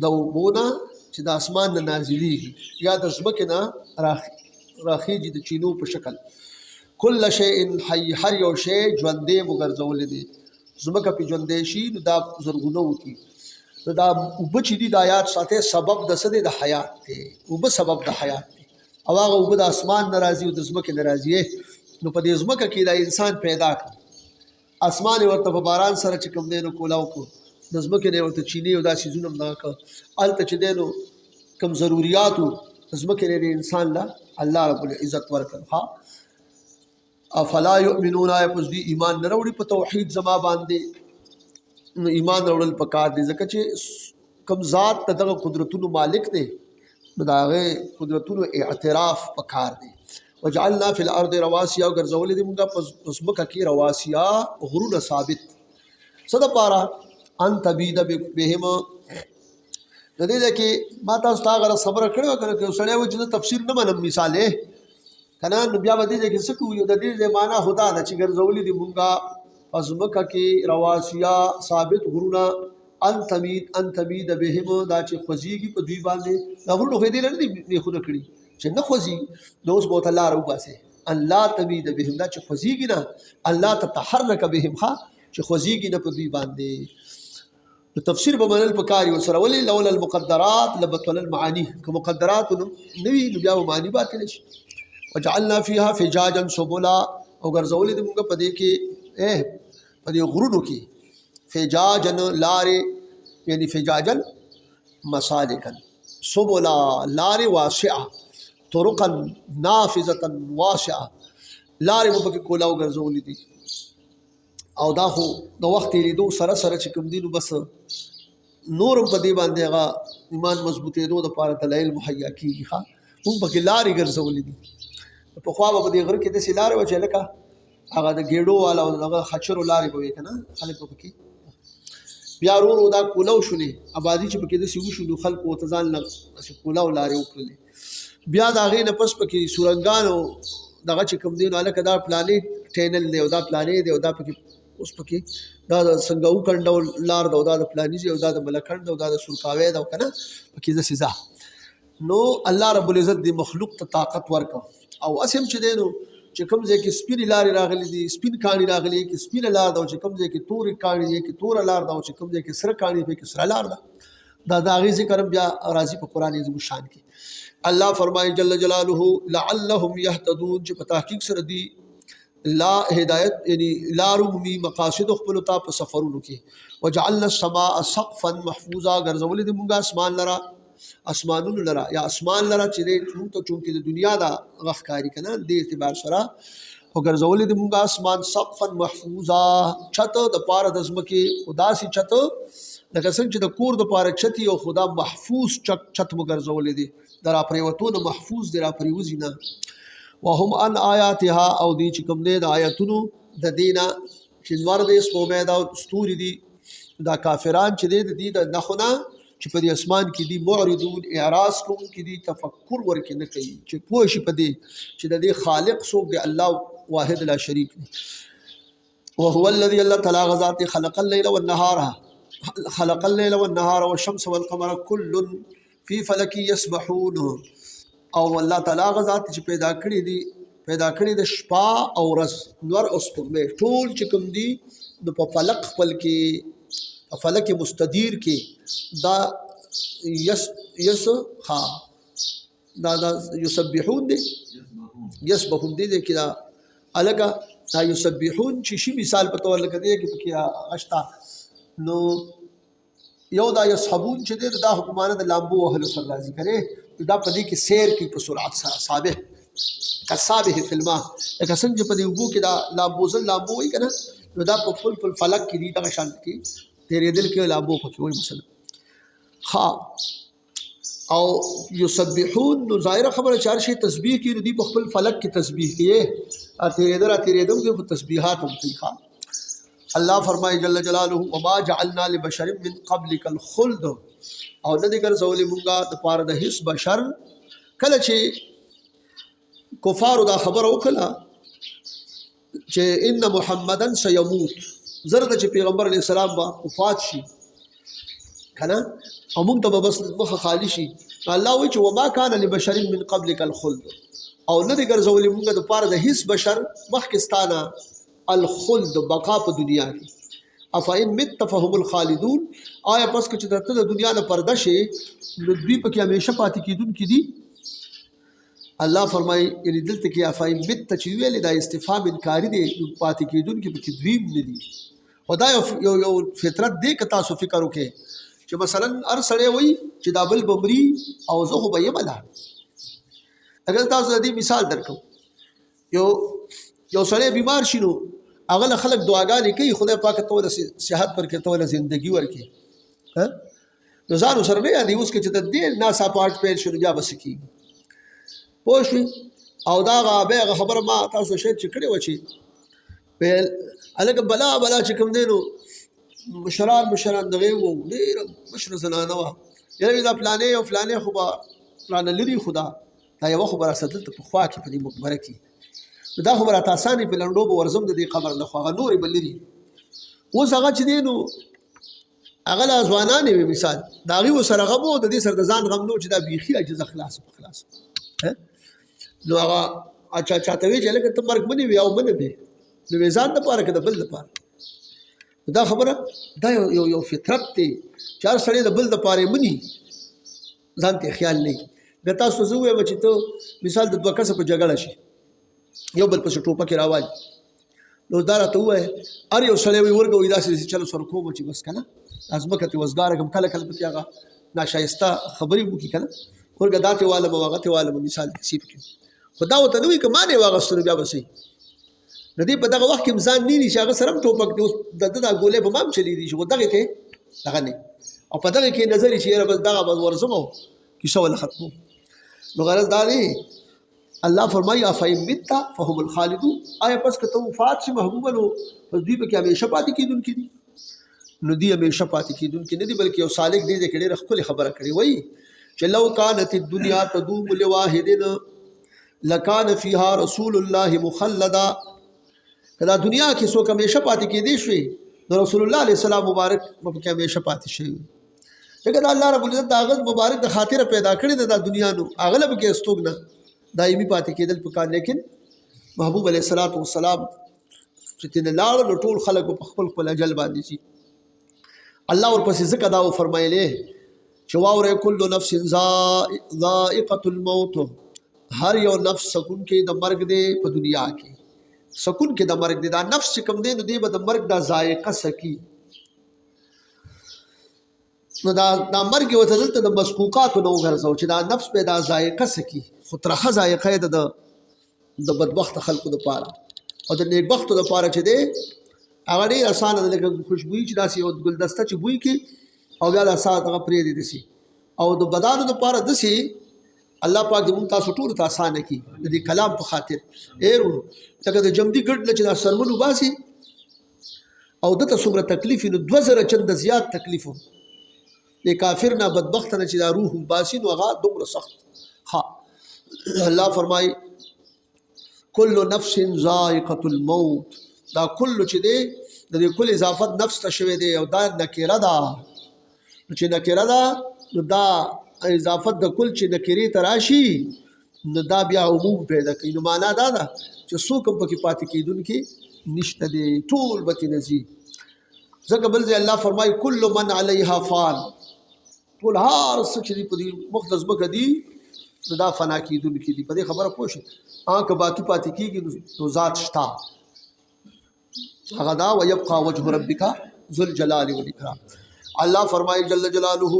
د وبونه چې د اسمان نه نازلېږي یا د زمکه نه راخیږي د چینو په شکل كل شيء حي هر یو شی ژوندې مګرځول دي زمکه په ژوندې شي نو دا زرغونه وکي نو دا وب چې دي د آیات ساته سبب د سده د حیات دی وب سبب د حیات دی او هغه وب د اسمان ناراضي او د زمکه ناراضي نو په دې زمکه کې دا انسان پیدا کړ اسمان ورته په باران سره چې کوم دینو کولاو کو د زمکه نه ورته چینی او دا سيزونه نه کا الته چې دینو کم ضرورتو زمکه نه انسان لا الله رب العزت ورکړه ها افلا يؤمنون پس دی ایمان نه وروړي په توحید زما باندې نو ایمان وروړل پکار دي ځکه چې کم ذات دغه قدرتونو مالک دی دغه قدرتونو اعتراف پکار دی وجعلنا في الارض رواسي او ګرځول دي موږ پس مکه کې رواسیا غرونه ثابت صد پارا ان تبيد بهم د دې کې ما تاسو ته صبر کړو کنه چې سړی و چې تفسیر نه منم مثال کنه نو بیا ودی چې څه کوو د دې معنا خدا د چې ګرځول دي موږ پس مکه کې رواسیا ثابت غرونه ان تبيد بهم دا چې خوځيږي په دوی باندې دا غرونه خو دې نه خو کړی چې نه خوځي نو اوس بوت الله رو باسه الله تبيد بهم دا چې خوځيږي نه الله تتحرك بهم ها چې خوځيږي نه په دوی باندې تفسیر به منل پکاري وسره ولي لولا المقدرات لبطل المعاني كمقدرات نوي بیا معنی باطل شي وجعلنا فيها فجاجا سبلا او ګرځول دي موږ په دې کې په دې غرونو کې فجاجن لارې یعنی فجاجن مسالکن سبلا لارې واسعه طرقا نافذه واسعه لارې مو پکې کولاو ګرځول دي او دا خو د وخت لیدو سره چې کوم دینو بس نور په دې باندې هغه ایمان مضبوطې دوه د پاره دلایل مهیا کیږي ښا موږ پکې لارې ګرځولې دي په خوا به دې غر کې د سلاره و چې لکه هغه د ګېډو والا او هغه خچرو لارې به کنه خلک پکې بیا ورو دا کولاو شولې آبادی چې پکې د سیو شو خلک او تزان نه کولاو لارې وکړلې بیا دا غي نه پس پکې سورنګانو دغه چې کوم دین الکه دا پلانې ټینل دی او دا پلانې دی او دا پکې اوس پکې دا څنګه وکړنده لار دا د پلانې او دا د ملکند او دا د سرکاوي دا کنه پکې د سزا نو الله رب العزت دی مخلوق ته طاقت ورکو او اسیم چې دینو چې کوم ځای کې سپین لارې راغلي دي سپین کاڼي راغلي کې سپین لار دا چې کوم ځای کې تور کاڼي کې تور لار دا چې کوم ځای کې سره کاڼي په کې سره لار دا دا د هغې ذکر هم بیا راځي په قرآن عظیم الشان کې. الله فرمایي جل جلاله لعلهم یهتدون چې په تحقیق سره دی لا هدایت یعنی لار عمومي مقاصد خپلو ته په سفرونو کې. وجعلنا السماء سقفا محفوظا ګرځولې د مونږه اسمان لره اسمانونو لره یا اسمان لره چې د چونکې د دنیا دا غ ښکاري که نه دې اعتبار سره خو ګرځولې د مونږه اسمان سقفا محفوظا چت د پاره د ځمکې خو داسې چت لکه څنګه چې د کور د پاره چت یو خدا محفوظ چت مو ګرځولې دي د راپرېوتو نه محفوظ دی راپرېوځي نه. وهم ان آیاتها او دی چې کوم دی د آیاتونو د دینا چې نور د سپوږمۍ دا ستوري دي دا کافران چې دی د دې د نخونه چې په دې اسمان کې دي معرضون اعراض کوونکي دي تفکر ورکې نه کوي چې پوه شي په دې چې د دې خالق څوک دی الله واحد لا شریک دی. وهو الذي الله تعالی غزات خلق الليل والنهار والشمس والقمر كل في فلك يسبحون. او الله تعالی غزات چې پیدا کړی د شپه او ورځ نور او سپوږمۍ ټول چې کوم دي نو په فلک خپل کې په فلک مستدیر کې دا دا یسبحون دي یسبحون دي کې دا الګه دا یسبحون چې شی مثال په تور لکه دی کې پکې اشتا نو یو دا یسحبون چې دا حکمانه د لامبو وهلو سره راځي کړي دا په دې کې سیر کې په سرعت سره ثابت کثابه فی الماء لکه څنګه په دې وبو کې دا لامبو وي کنه نو دا په فل فلک کې دي دا شانت کې تیرې دل کې لامبو پکې وي مثلا ها او یسبحون نو ظاهر خبره چار شي تسبیح کې دي په خپل فلک کې تسبیح کې تیرې دم کې تسبیحات هم کوي. الله فرمایي جل جلاله وما جعلنا لبشر من قبلك الخلد او نه دې ګرځولې مونږه د پاره د هیڅ بشر کله چې کفارو دا خبره وکړه چې ان محمدن سيموت زرد چې پیغمبر علیه السلام با وفات شي کنه او مونږ ته بس مخه خالی شي الله وایي چې وما كان لبشر من قبلك الخلد او نه دې ګرځولې مونږه د پاره د هیڅ بشر مخکستانه الخلد بقا په دنیا کې. افاین مت فهم الخالدون آیا پس که چې د دنیا نه پرده شي نو دوی پکې همیشه پاتې کیدونکي دي. الله فرمایي یعنی دلته کې افاین مت چې ویل دا استفهام انکاری دی پاتې کیدونکي پکې دوی نه دي. خدای یو فطرت دی که تاسو فکر وکړئ چې مثلا هر سړی وایي چې دا بل بمري او زه خو به یم لا اگر تاسو د دې مثال درکوم یو سړی بیمار شي نو هغه خلک دعاګانې کوي خدای پاک ته ول صحت پر کې ته ول ژوندۍ ورکړي نو ځان سره نه یادي اوس کې چې د دې ناسا پارت پیل شو بیا بس کی پوه شو او دا هغه خبره ما تاسو شي چې کړي و چې پیل الګ بلا چې کوم دینو مشران دغه وو ډیر مشر زنانه وا یوه دا پلانې او فلانې خو با پلان لري خدا دا یو خبره ستل ته په خوا کې په دې مقبره کې دا خبره تاسانه په لندو به ورزم د دې قبر نه خو نور بلري اوس هغه چې دینو هغه ځوانان وي مثال دا غي وسره غمو د دې سر د ځان غم نو چې دا بيخي اجازه خلاص نو هغه اچھا چاته وی چې لکه ته مرګ منی وي او منی وي نو ځان د پاره کې د بل د پاره دا خبره دا یو فطرت دی چې هر سړی د بل د پاره منی ځان ته خیال نه د تاسو زوې و چې ته مثال د دوه کس په جګړه شي یو بل په ټوپه کې راوالي نو دا راته وای ار یو سړی وي ورګو وي داسې چلو سر کوم چې بس کنه ازمکه ته وزګار کوم کله پتی هغه ناشایسته خبرې وکي کنه ورګه داته والا مواغته والا مثال سیب کې خدا وته نوې کمانه واغستره بیا بسې ندی په دغه وخت کې ځان نه نشي هغه سره ټوپک دی د ګولې په مام چلی دي شو دغه ته دغه نه او په دغه کې نظر شي بس دغه ورزمو کیسه ولا ختمو نو غرض داري الله فرمایي افایم مت فهم الخالدون آیا پس که تو وفات شي محبوبه نو پس دوی به کې همیشه پاتې کیدونکي دي نو دی همیشه پاتې کیدونکي نه دي بلکې یو صالح دی چې ډېر خپل خبره کړي وای چې لو كانت الدنيا تدوم لواحد لكان فيها رسول الله مخلدا کدا دنیا کې څوک همیشه پاتې کیدي شي نو رسول الله عليه السلام مبارک په کې همیشه پاتې شي څنګه الله رب العزت داغه مبارک د خاطر پیدا کړی د دنیا نو اغلب کې استوګ نه دایمي پاتې کېدل پکار لیکن محبوب علیه الصلاۃ والسلام چې تن لاړ ټول خلک په خپل اجل باندې شي الله ورپسې ځکه دا فرمایله چې واورئ کل نفس ذائقة الموت، هر یو نفس سکون کې د مرګ دی په دنیا کې، سکون کې د مرګ دی. دا نفس چې کوم دی نو دی به د مرګ دا ذائقه سکی. نو دا مرګ ورته دلته د مسکوکاتو نه وګرځو چې دا نفس به دا ذائقه سکی، خو ترخه ذائقه یې د بدبخت خلکو دپاره او د نیکبختو دپاره چې دی هغه ډېر اسانه ده. لکه خوشبويي چې داسې یو ګلدسته چې بوی کې او بیا د ساعت هغه پرېږدي داسې، او د بدانو دپاره داسې الله پاک دې مونږ تاسو ټولو ته اسانه کړي د دې کلام په خاطر. ایرو لکه د جمدي ګډ نه چې دا سرمن وباسي او دته څومره تکلیف نو 2000 چنده زیات تکلیف و د کافر نه بدبخت نه چې دا روح وباسي نو هغه دومره سخت. ها الله فرمایي کل نفس ذائقة الموت، دا کل چې دی د دې کل اضافت نفس ته شوی دی او دا نکره ده. نو چې نکره ده نو دا اضافت د کل چې نکرې ته راشي نو دا بیا عموم پیدا کوي. نو معنا دا ده چې څوک هم پکې پاتې کېدونکي نشته دی، ټول به ترې نه ځي. ځکه بل ځای الله فرمایي کل من علیها فان، ټول هر څه چې دي په دې مخ د ځمکه دي نو دا فنا کېدونکي دي. په دې خبره پوه شئ. که باقي پاتې کېږي نو ذات شته هغه دا ويبقى وجه ربك ذو الجلال والاکرام. الله فرمایي جل جلاله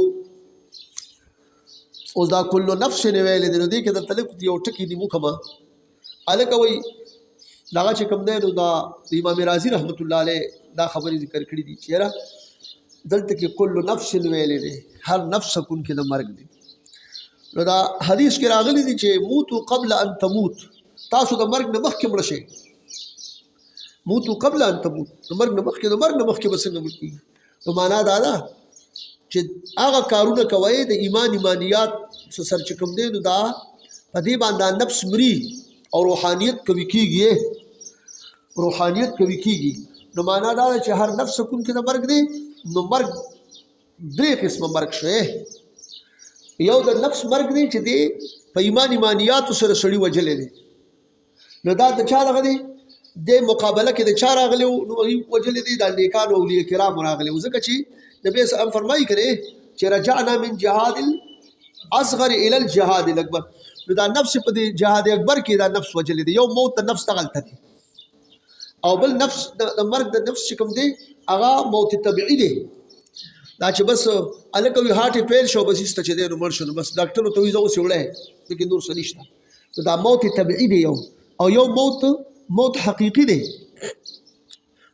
اوس دا کل نفس نه ویلې دی نو دې کې د تلک یو ټکی دی مخمه الکه وای دا چې کوم دی نو دا امام رازي رحمت الله علیه دا خبرې ذکر کړې دي چې را دلته کې کل نفس ویلې دی، هر نفس کون کې د مرګ دی. نو دا حدیث کې راغلی دی چې موتو قبل ان تموت، تاسو د مرګ نه مخکې مړ شئ. موتو قبل ان تموت، د مرګ نه مخکې به څنګه مړ کېږي. نو معنا دا ده چې هغه کارونه کوئ د ایمانیات سر چې کوم دی نو دا په دې باندې نفس مري او روحانیت قوي کېږي. نو معنا دا ده چې هر نفس کون کې د مرګ دی. نو مرګ درې قسمه مرګ شوی. یو د نفس مرګ دی چې دی په ایمانیاتو سره سړي وجلې دی. نو دا د چا راغلی د مقابله کې د چا راغلی نو وجلې دی د نیکانو اولیاء کرام راغلی. ځکه چې نبی صلی الله فرمایي کړي چې رجعنا من جهاد الاصغر الى الجهاد الاکبر. نو دا نفس په دې جهاد اکبر کې دا نفس وجلې دی. یو موت د نفس تغلطه دی او بل نفس د مرګ د نفس چې کوم دی هغه موت طبيعي دی. دا چې بس الکه وی هارت فیل شو بس است چې دی نو مړ شو نو بس ډاکټر ته وی زو سیوړې لیکن نور څه نشته. دا موت طبيعي دی یو او یو موت حقيقي دی.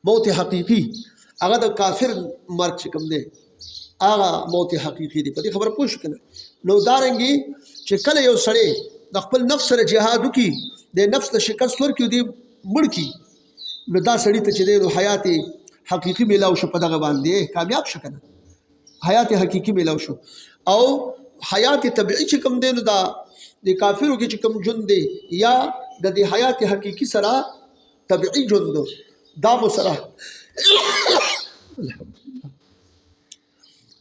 موت حقيقي هغه د کافر مرګ چې کوم دی هغه موت حقيقي دی. په دې خبره پوه شو کنه. نو دارنګي چې کله یو سړی د خپل نفس سره جهاد وکي د نفس له شکست ورکړي دی مړ کی نو دا سړی ته چې دی نو حیات حقيقي ملاو شو په دغه باندې کامیاب شو کنه. حیات حقيقي ملاو شو او حیات طبيعي چې کوم دی نو دا د کافرو کې چې کوم ژوند دی یا د دې حیات حقيقي سره طبيعي ژوند دا مو سره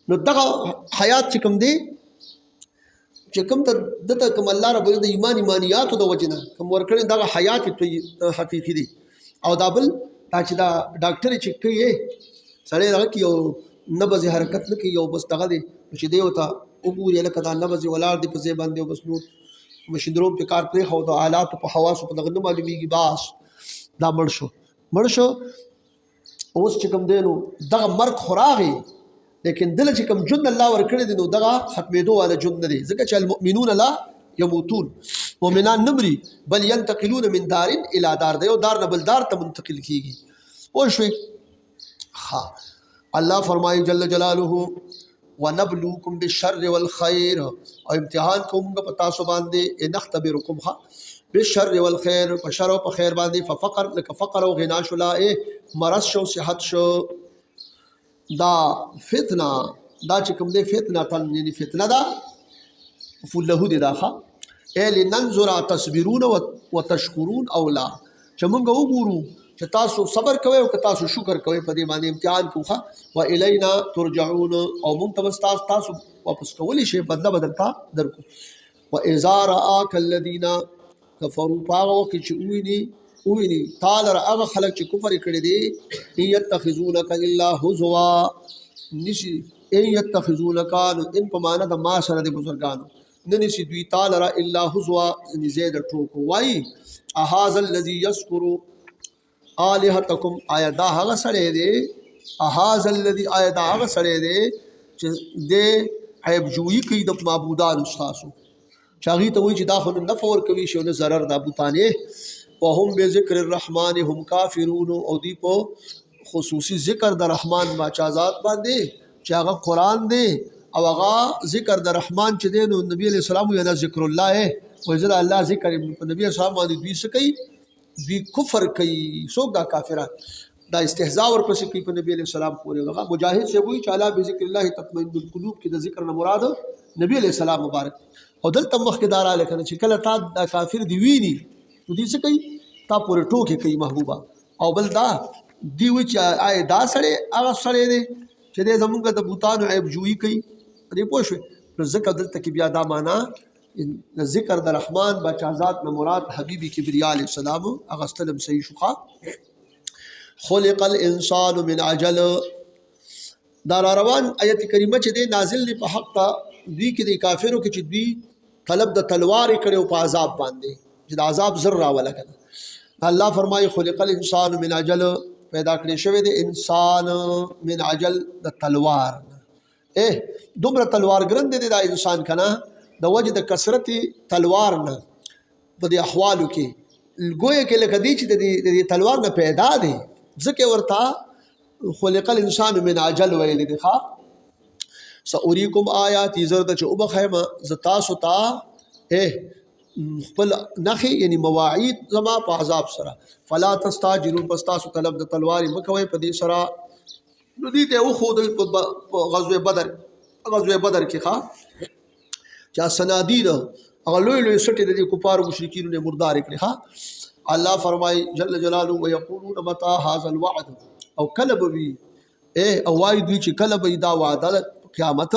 نو دغه حیات چې کوم دی چې کوم ته دته کوم الله رب د ایمانیاتو د وجنه کوم ورکړي دغه حیات حقيقي دی. او دا بل دا چې دا ډاکټر چې کوي سړی دغه کې یو نبض حرکت نه کوي یو بس دغه دی چې دی وته وګوري لکه دا نبض ولار دی په ځای باندې بس نور مشندروم په کار پرې خو د حالات په حواسو په دغه نه معلومیږي باس دا مړ شو. اوس چې کوم دی نو دغه مرګ خوراغي لیکن دل چې کوم جن الله ورکړي دي نو دغه ختمېدو والا جن نه دي. ځکه چې المؤمنون لا يموتون، مؤمنان نمري بل ينتقلون من دار الى دار، د یو دار نه بل دار ته منتقل کیږي. او شوي ها الله فرمایي جل جلاله ونبلوكم بالشر والخير، او امتحان کوم په تاسو باندې نختبركم بالشر والخير، په شر او په خیر باندې ففقر لك فقر او غنا شو لا مرض شو صحت شو. دا فتنه دا چې کوم دی فتنه تن یعنی فتنه دا فله دی داخه لننظر تصبرون وتشكرون او لا، چې موږ وګورو چې تاسو صبر کوئ او که تاسو شکر کوئ په دې باندې امتحان کوخه. و الینا ترجعون، او موږ ته تاسو واپس کولی شي بدلتا درکو. و اذا راك الذين كفروا پاغو کې چې ویني تعالی هغه خلک چې کفر کړي دي یتخذونک الا هزوا، نشي ان یتخذونک ان په معنا د ما سره د بزرګانو نن سی دوی تعالی را الا حزوا ان زید ټوکو وای اهذا الذي يذكر الهتكم آیا دا هغه سره دی اهذا الذي آیا دا هغه سره دی چې د عیب جوئی کوي د معبودان تاسو چاغي ته وای چې دا خو نه فور کوي شو نه ضرر د بوتانه وهم بذکر الرحمن هم کافرون او دی په خصوصي ذکر د رحمان باچازات باندې چې هغه قران دی او هغه ذکر د رحمان چې دی نو نبی علیہ السلام یا ذکر الله وزل الله ذکر نبی اسلام باندې دوی څه کوي دوی کفر کوي څوک دا کافران دا استهزاء ورپسې کوي په نبی علیہ السلام پورې هغه مجاهد شه وی چې الا بذکر الله تطمئن القلوب کې د ذکر نه مراد نبی علیہ السلام مبارک او دلته مخکدار علی کنه چې کله تا د کافر دی ویني نو دې څه کوي تا پورې ټوکې کوي محبوبه او بل دا دی و چې آی دا سره هغه سره دی چې دې زمونږ د بوتانو عیب جوئی کوي دې پوه شو نو ذکر دلته کې بیا دا معنا ذکر د رحمان بچا ذات نه مراد حبیبی کبریا علیہ السلام هغه استلم صحیح شوخه خلق الانسان من عجل دا روان آیت کریمه چې دی نازل دی په حق ته دوی کې د کافرو کې چې دوی طلب د تلوار کړو په عذاب باندې چې د عذاب زر راولا کنه الله فرمایي خلق الانسان من عجل پیدا کړی شوی دی انسان من عجل د تلوار دومره تلوار ګرند دی دا انسان کنه د وجه د کثرت تلوار نه په دې احوالو کې ګویا کې لکه دی چې د تلوار نه پیدا دی ځکه ورته خلق الانسان من عجل ویل دي ښا سأريكم آیات زرد چې او بخیمه زتا ستا خپل نخي یعنی مواعید زما په عذاب سره فلا تستعجلوا پس تاسو طلب د تلوار مکوي په دې سره نو دې ته خود په غزوه بدر کې ښا چا سنادید هغه لوی لوی سټي د کفار مشرکین نه مردار کړی ښا الله فرمای جل جلاله ويقولون متى هذا الوعد او کلب وی او وای دوی چې کلب دا وعده قیامت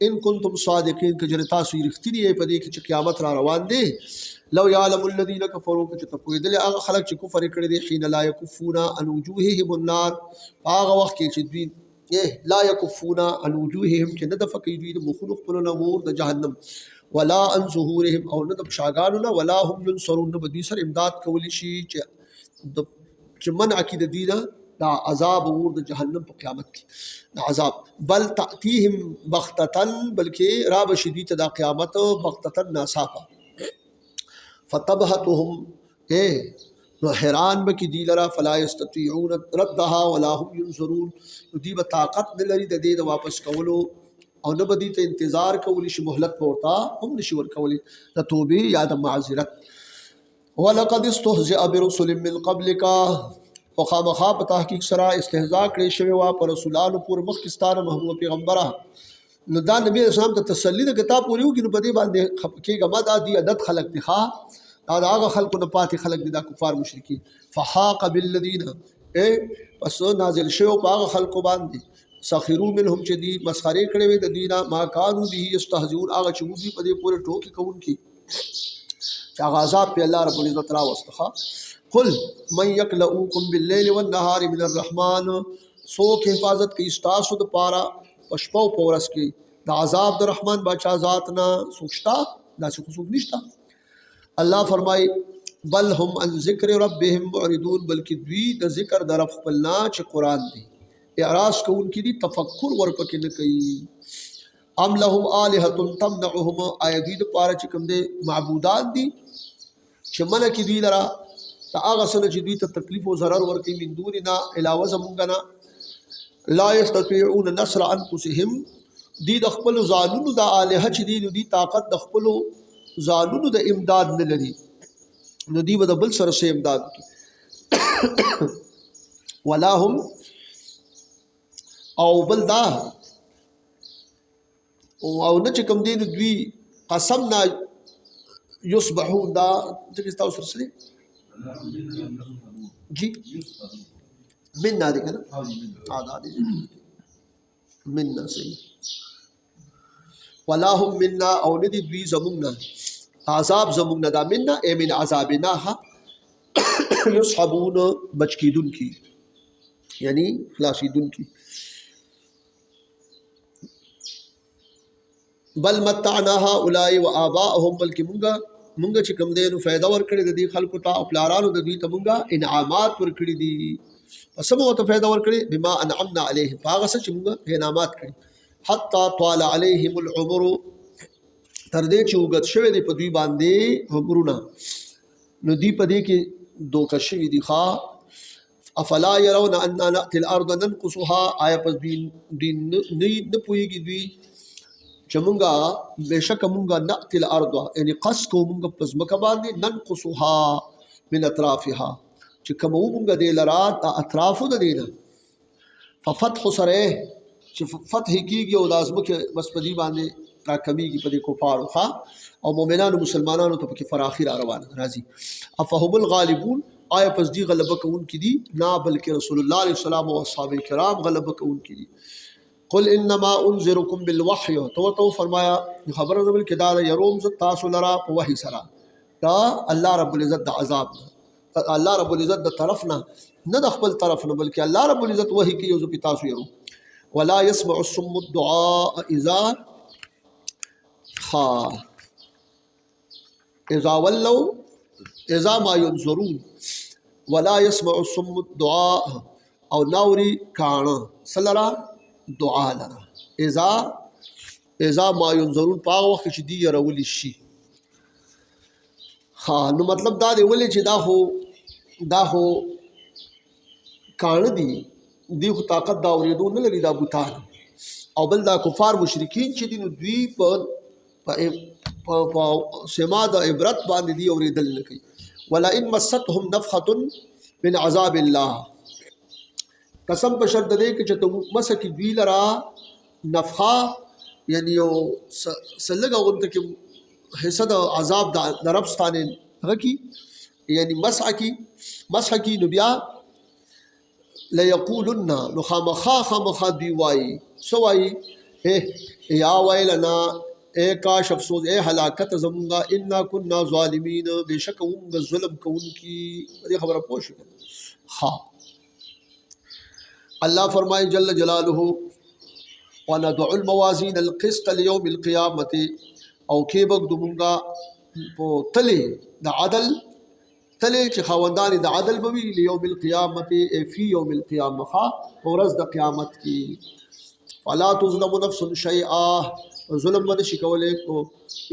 ان کنتم صادقین کجر تاسو رښتینی په دې کې چې قیامت را روان دی لو يعلم الذين كفروا چې تپویدل هغه خلک چې کفر کړی دي حين لا يكفون عن وجوههم النار هغه وخت کې چې دوی لا يكفون عن وجوههم چې نه د فقې دوی د مخلوق پر نور د جهنم ولا ان ظهورهم او نه د شاګانو نه ولا هم ينصرون نه بدی سر امداد کولی شي چې من عقیده دي دا عذاب ور د جهنم په قیامت کې دا عذاب بل تاتيهم بغتتن بلکې را بشدید د قیامت بغتتن ناصافه فتبهتهم نو حیران بکی دی لرا فلا یستطيعون ردها ولا هم ينصرون دی به طاقت نه لري د دې واپس کولو او نه بدی ته انتظار کولی شي مهلت پورتا هم نشي ور کولی د توبې یا د معذرت ولقد استهزئ برسل من قبلك وخامخا په تحقیق سره استهزاء کړی شوی وا پر رسولانو پور مخکستانه محبوب پیغمبره نو دا نبی اسلام ته تسلی د کتاب پوری وکړي په دې باندې خپکیږه ما دا دی عدد خلق دي ښا دا هغه خلکو نه پاتې خلق دي دا کفار مشرکین فحاق بالذین پس نازل شوی په هغه خلکو باندې سخروا منهم چې دی مسخره کړي وي د دینه ما كانوا به یستهزئون هغه چې دوی په دې پورې ټوکی کوونکی چې هغه عذاب په الله رب العزت را واستخه قل من يكلؤكم بالليل والنهار من الرحمن سوک حفاظت کی استاسو د پارا پشپو پورس کی د عذاب د رحمان بچا ذات نه سوچتا دا څه نشتا الله فرمای بل هم عن ذکر ربهم معرضون بلکې دوی د ذکر د رب خپلنا چې قران دی اعراض کوونکې دي تفکر ورپکې نه کوي ام لهم الهه تمنعهم ايدید پاره چې کوم دي معبودان دي چې ملک دي لرا دا هغه سره چې دوی ته تکلیف او ضرر ورکوي من دوننا علاوه زمونږ نه لا يستطيعون نصر انفسهم دي د خپل ځانونو د الهه چې دي طاقت د خپل ځانونو د امداد نه لري نو دي به بل سره سه امداد کوي ولا هم او بل دا او نه چې کوم دین دوی قسم نه یصبحون دا څه تاسو سره جی من نه دي کنه دا دي من نه صحیح ولا هم منا او نه دي دوی زمونږ عذاب زمونږ دا من نه من عذابنا یصحبون بچکیدون کی یعنی خلاصیدون کی بل متعنا هؤلاء وآباءهم بلکې مونږ چې کوم دی نو فایده ورکړي د دې خلکو ته او پلارانو د دوی ته مونږ انعامات ورکړي دي. پس موږ ته فایده ورکړي بما انعمنا علیهم هغه څه چې مونږ انعامات کړي. حتی طال علیهم العمر تر دې چې وګت شوی دی په دوی باندې عمرونه نو دی په دې کې دوکه شوي دي. ښا افلا يرون اننا ناتي الارض ننقصها آیا پس دوی نه پوهېږي دوی چې مونږه بېشکه مونږه ناتي الارض یعنې قص کوو مونږ په ځمکه باندې ننقصها من اطرافها چې کموو مونږ دې لره د اطرافو د دې نه ففتح سره چې فتح کېږي او د ځمکې بس په دې باندې راکمیږي په دې کفارو ښا او مؤمنانو مسلمانانو ته پکې فراخي را روانه راځي. افهم الغالبون آیا پس دی غلبه کوونکي دي نه بلکې رسول الله علیه السلام او اصحاب کرام غلبه کوونکي دي. قل انما انذركم بالوحي تو فرمایا خبره زبل کې دا يروم ز تاسو لرا په وحي سره دا الله رب العزت د عذاب الله رب العزت د طرفنا نه د خپل طرف نه بلکې الله رب العزت وحي کې یو ز تاسو يرو. ولا يسمع الصم الدعاء اذا ولوا اذا ما ينظرون ولا يسمع الصم الدعاء او ناوري کان سلرا دعا لرا اذا ما ينظرون پاغ وخت چې دی يرول شي. نو مطلب دا دی ولې چې دا خو کان دی خو طاقت دا اوریدو نه لري دا بوتان او بل دا کفار مشرکین چې دي نو دوی په سما د عبرت باندې دی اوریدل نه کوي. ولا ان مستهم نفحه من عذاب الله قسم په شرط دی چې ته مسکی دوی لرا نفحه یعنی یو سلګه غونته کې حصہ د عذاب د رب ستانه هغه کی یعنی مسح کی نو بیا لا یقولن نو خامخا دی وای سوای یا ویلنا اے کاش افسوس اے ہلاکت زمونگا انا کننا ظالمین بے شک ہونگا ظلم کون کی یہ خبر پوش اللہ فرمائے جل جلالہ وندع الموازین القسط لیوم القیامت او کیبک دمونگا تلے دا عدل تلے چی خواندانی دا عدل بوی لیوم القیامت اے فی یوم القیامت ورز دا قیامت کی فلا تظلم نفس شیئا ظلم باندې شي کولای کو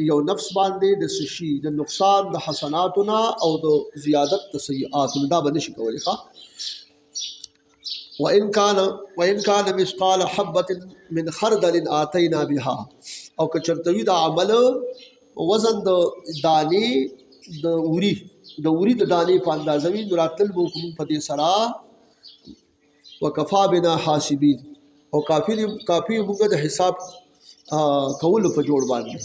یو نفس باندې د سشي د نقصان د حسناتنا او د زیادت د سیئاتنا دا باندې شي کولای ښه. وان كان مثقال حبه من خردل اتينا بها او که چرتوی دا عمل وزن د دانی د وری د دانی په اندازه وی راتل بو کوم په دې سرا وکفا بنا حاسبین او کافی موږ د حساب کول په جوړ باندې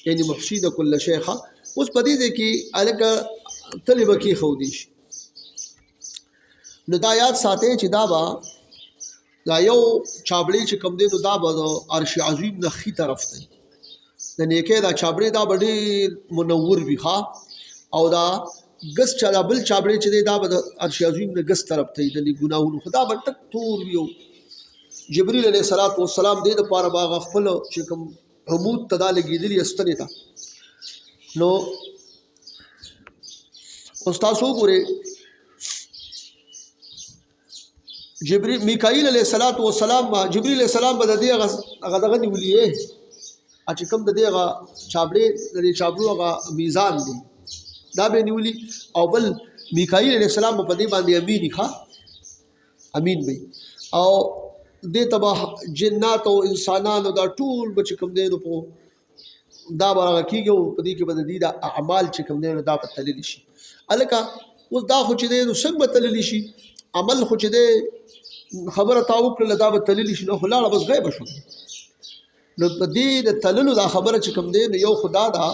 یعنی محسین کل شیخه اوس په دې کې الکه طلبه کې خودیش نو دا یاد ساتي چې دا یو چابړی چې کوم دی نو دا به د عرش عظیم نه خي طرف دی د نیکه دا چابړی دا ډېر منور وي ښا او دا ګس چابل چابړی چې دی دا به د عرش عظیم نه ګس طرف دی د ګناهونو خدا به تک تور ویو. جبريل عليه السلام دې د پاره باغ خپل چې کوم عمود تدا لګیدلی استنی تا نو استاد وګوره جبريل میکائیل علیہ السلام جبريل علیہ السلام بد دې هغه دغه نیولې چې کوم د دې هغه چابړې د چابړو هغه میزان دی دا به نیولې او بل میکائیل علیہ السلام په دې باندې امین وي او دې تبا جنات او انسانانو دا ټول بچ کوم دی نو په دا برغه کیږي په دې کې بد دي دا اعمال چې کوم دی نو دا په تللی شي الکه اوس دا خو چې دی نو څنګه تللی شي عمل خو چې دی خبره تاو کړل دا به تللی شي نو خلاله بس غیب شو نو په دې د تللو دا خبره چې کوم دی نو یو خدا دا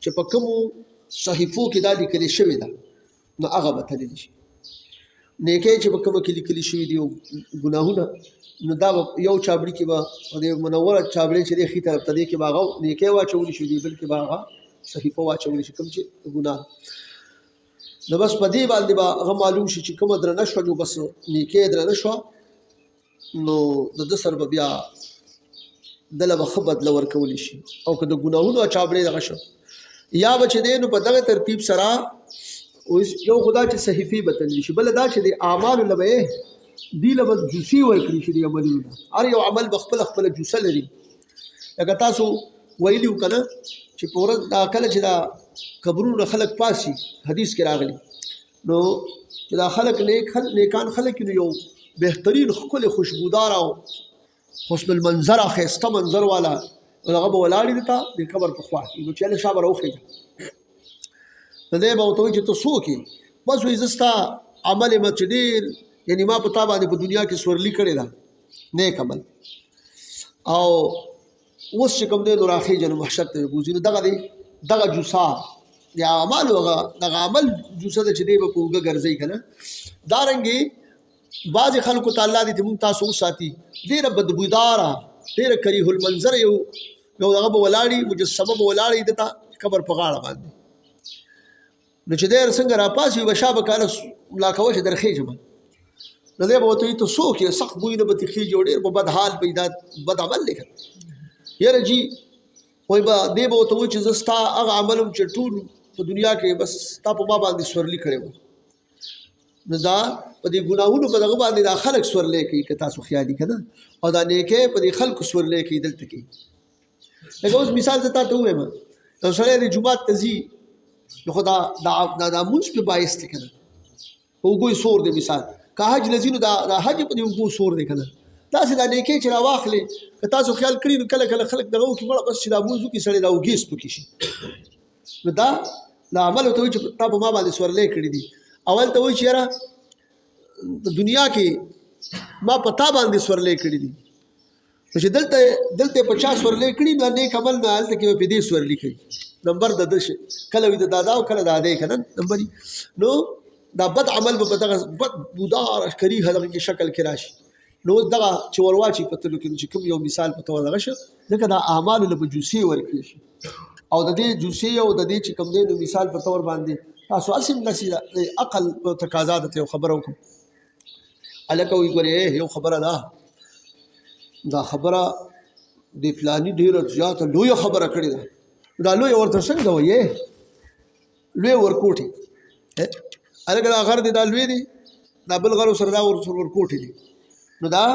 چې په کوم صحیفو کې دا لیکل شوی دا نو هغه به تللی شي نیکه چې په کوم کې لیکل شوی دی ګناهونه نو دا یو چابړي کې به د منوره چابړي چې د خې طرف ته دی کې باغ نیکه واچول شي دی بلکې باغ صحیفه واچول شي کوم چې ګناه نو بس په دې باندې به هغه معلوم شي چې کوم درنه شو جو بس نیکه درنه شو نو د سر بیا دله به ښه بدله ورکولی شي او که د ګناهونو چابړې دغه شو یا به چې دی نو په دغه ترتیب سره یو خدا چې صحیفې به تللی شي بله دا چې د اعمالو له به دي له به جوسي ورکړي شي د عملونو هر یو عمل به خپله جوسه لري لکه تاسو ویلي وو که نه چې په ورځ دا کله چې دا قبرونه خلک پاسي حدیث کې راغلي نو چې دا خلک نیکان خلک نو یو بهترین ښکلې خوشبودار او حسن المنظر ښایسته منظر والا هغه به ولاړ دي ته د قبر په خوا کې نو چې هلې شا به راوخېږه نو دی به ورته وایي چې ته څوک یې بس وایي زه ستا عمل یم چې ډېر یعنې ما په تا باندې په دنیا کې سورلي کړې ده نیک عمل او اوس چې کوم دی نو راخېږه نو محشر ته بوځي نو دغه دی دغه جوسا د اعمالو هغه دغه عمل جوسه ده چې دی به په اوږه ګرځوي که نه دارنګې بعضې خلکو ته الله دې موږ تاسو وساتي ډېره بدبوداره ډېره کریه المنظر یو دغه به ولاړي مجسمه به ولاړي ده ته قبر په غاړه باندې نو چې دی څنګه راپاسي به شا به کاله ملا کوه چې درخېږم نو دی به ورته وایي ته څوک یې سخت بویونه به ترې خېږي او ډېر به بد حال به دا بد عمل دی که یاره جي وایي به دی به ورته وایي چې زه ستا هغه عمل یم چې ټول په دنیا کې بس ستا په ما باندې سورلي کړی وم نو دا په دې ګناهونو په دغه باندې دا خلک سورلی کوي که تاسو خیالي که نه او دا نیکۍ په دې خلکو سورلی کوي دلته کوي لکه اوس مثال زه تا ته ووایم یو سړی د جومات ته ځي نو خو دا مونځ پې باعث دی که نه په اوږو یې سور دی مثال که حج له ځي نو دا حج یې په دې اوږو سور دی که نه داسې دا نیکۍ چې راواخلې که تاسو خیال کړي نو کله کله خلک دغه وکړي مړه بس چې دا مونځ وکړي سړی دا اوږې سپکې شي نو دا عمل ورته وایي چې تا په ما باندې سورلی کړي دي اول ته وایي چې یاره د دنیا کې ما په تا باندې سورلی کړي دي نو چې دلته په چا سورلی کړي نو نیک عمل نه هلته کې به په دې سورلي کوي نمبر د ده کله وي د دادا او کله د ادی که نه نمبر نو دا بد عمل به په دغه بد بودار کریه دغه کې شکل کې راشي نو اوس دغه چې ورواچي په تلو کې چې کوم یو مثال په تور دغه شه ځکه دا اعمالو له به جوسې ورکړي شي او د دې جوسې او د دې چې کوم دی نو مثال په تور باندې تاسو اسیم نسی د عقل په تقاضا ده یو خبره وکړم هلکه وایي ګورې یو خبره ده دا خبره د فلاني ډېره زیاته لویه خبره کړې ده دا لویه ورته څنګه وایې لویه ورکوټې هلکه دا غر دی دا لوی دی دا بل غر سره دا ورکوټې دي نو دا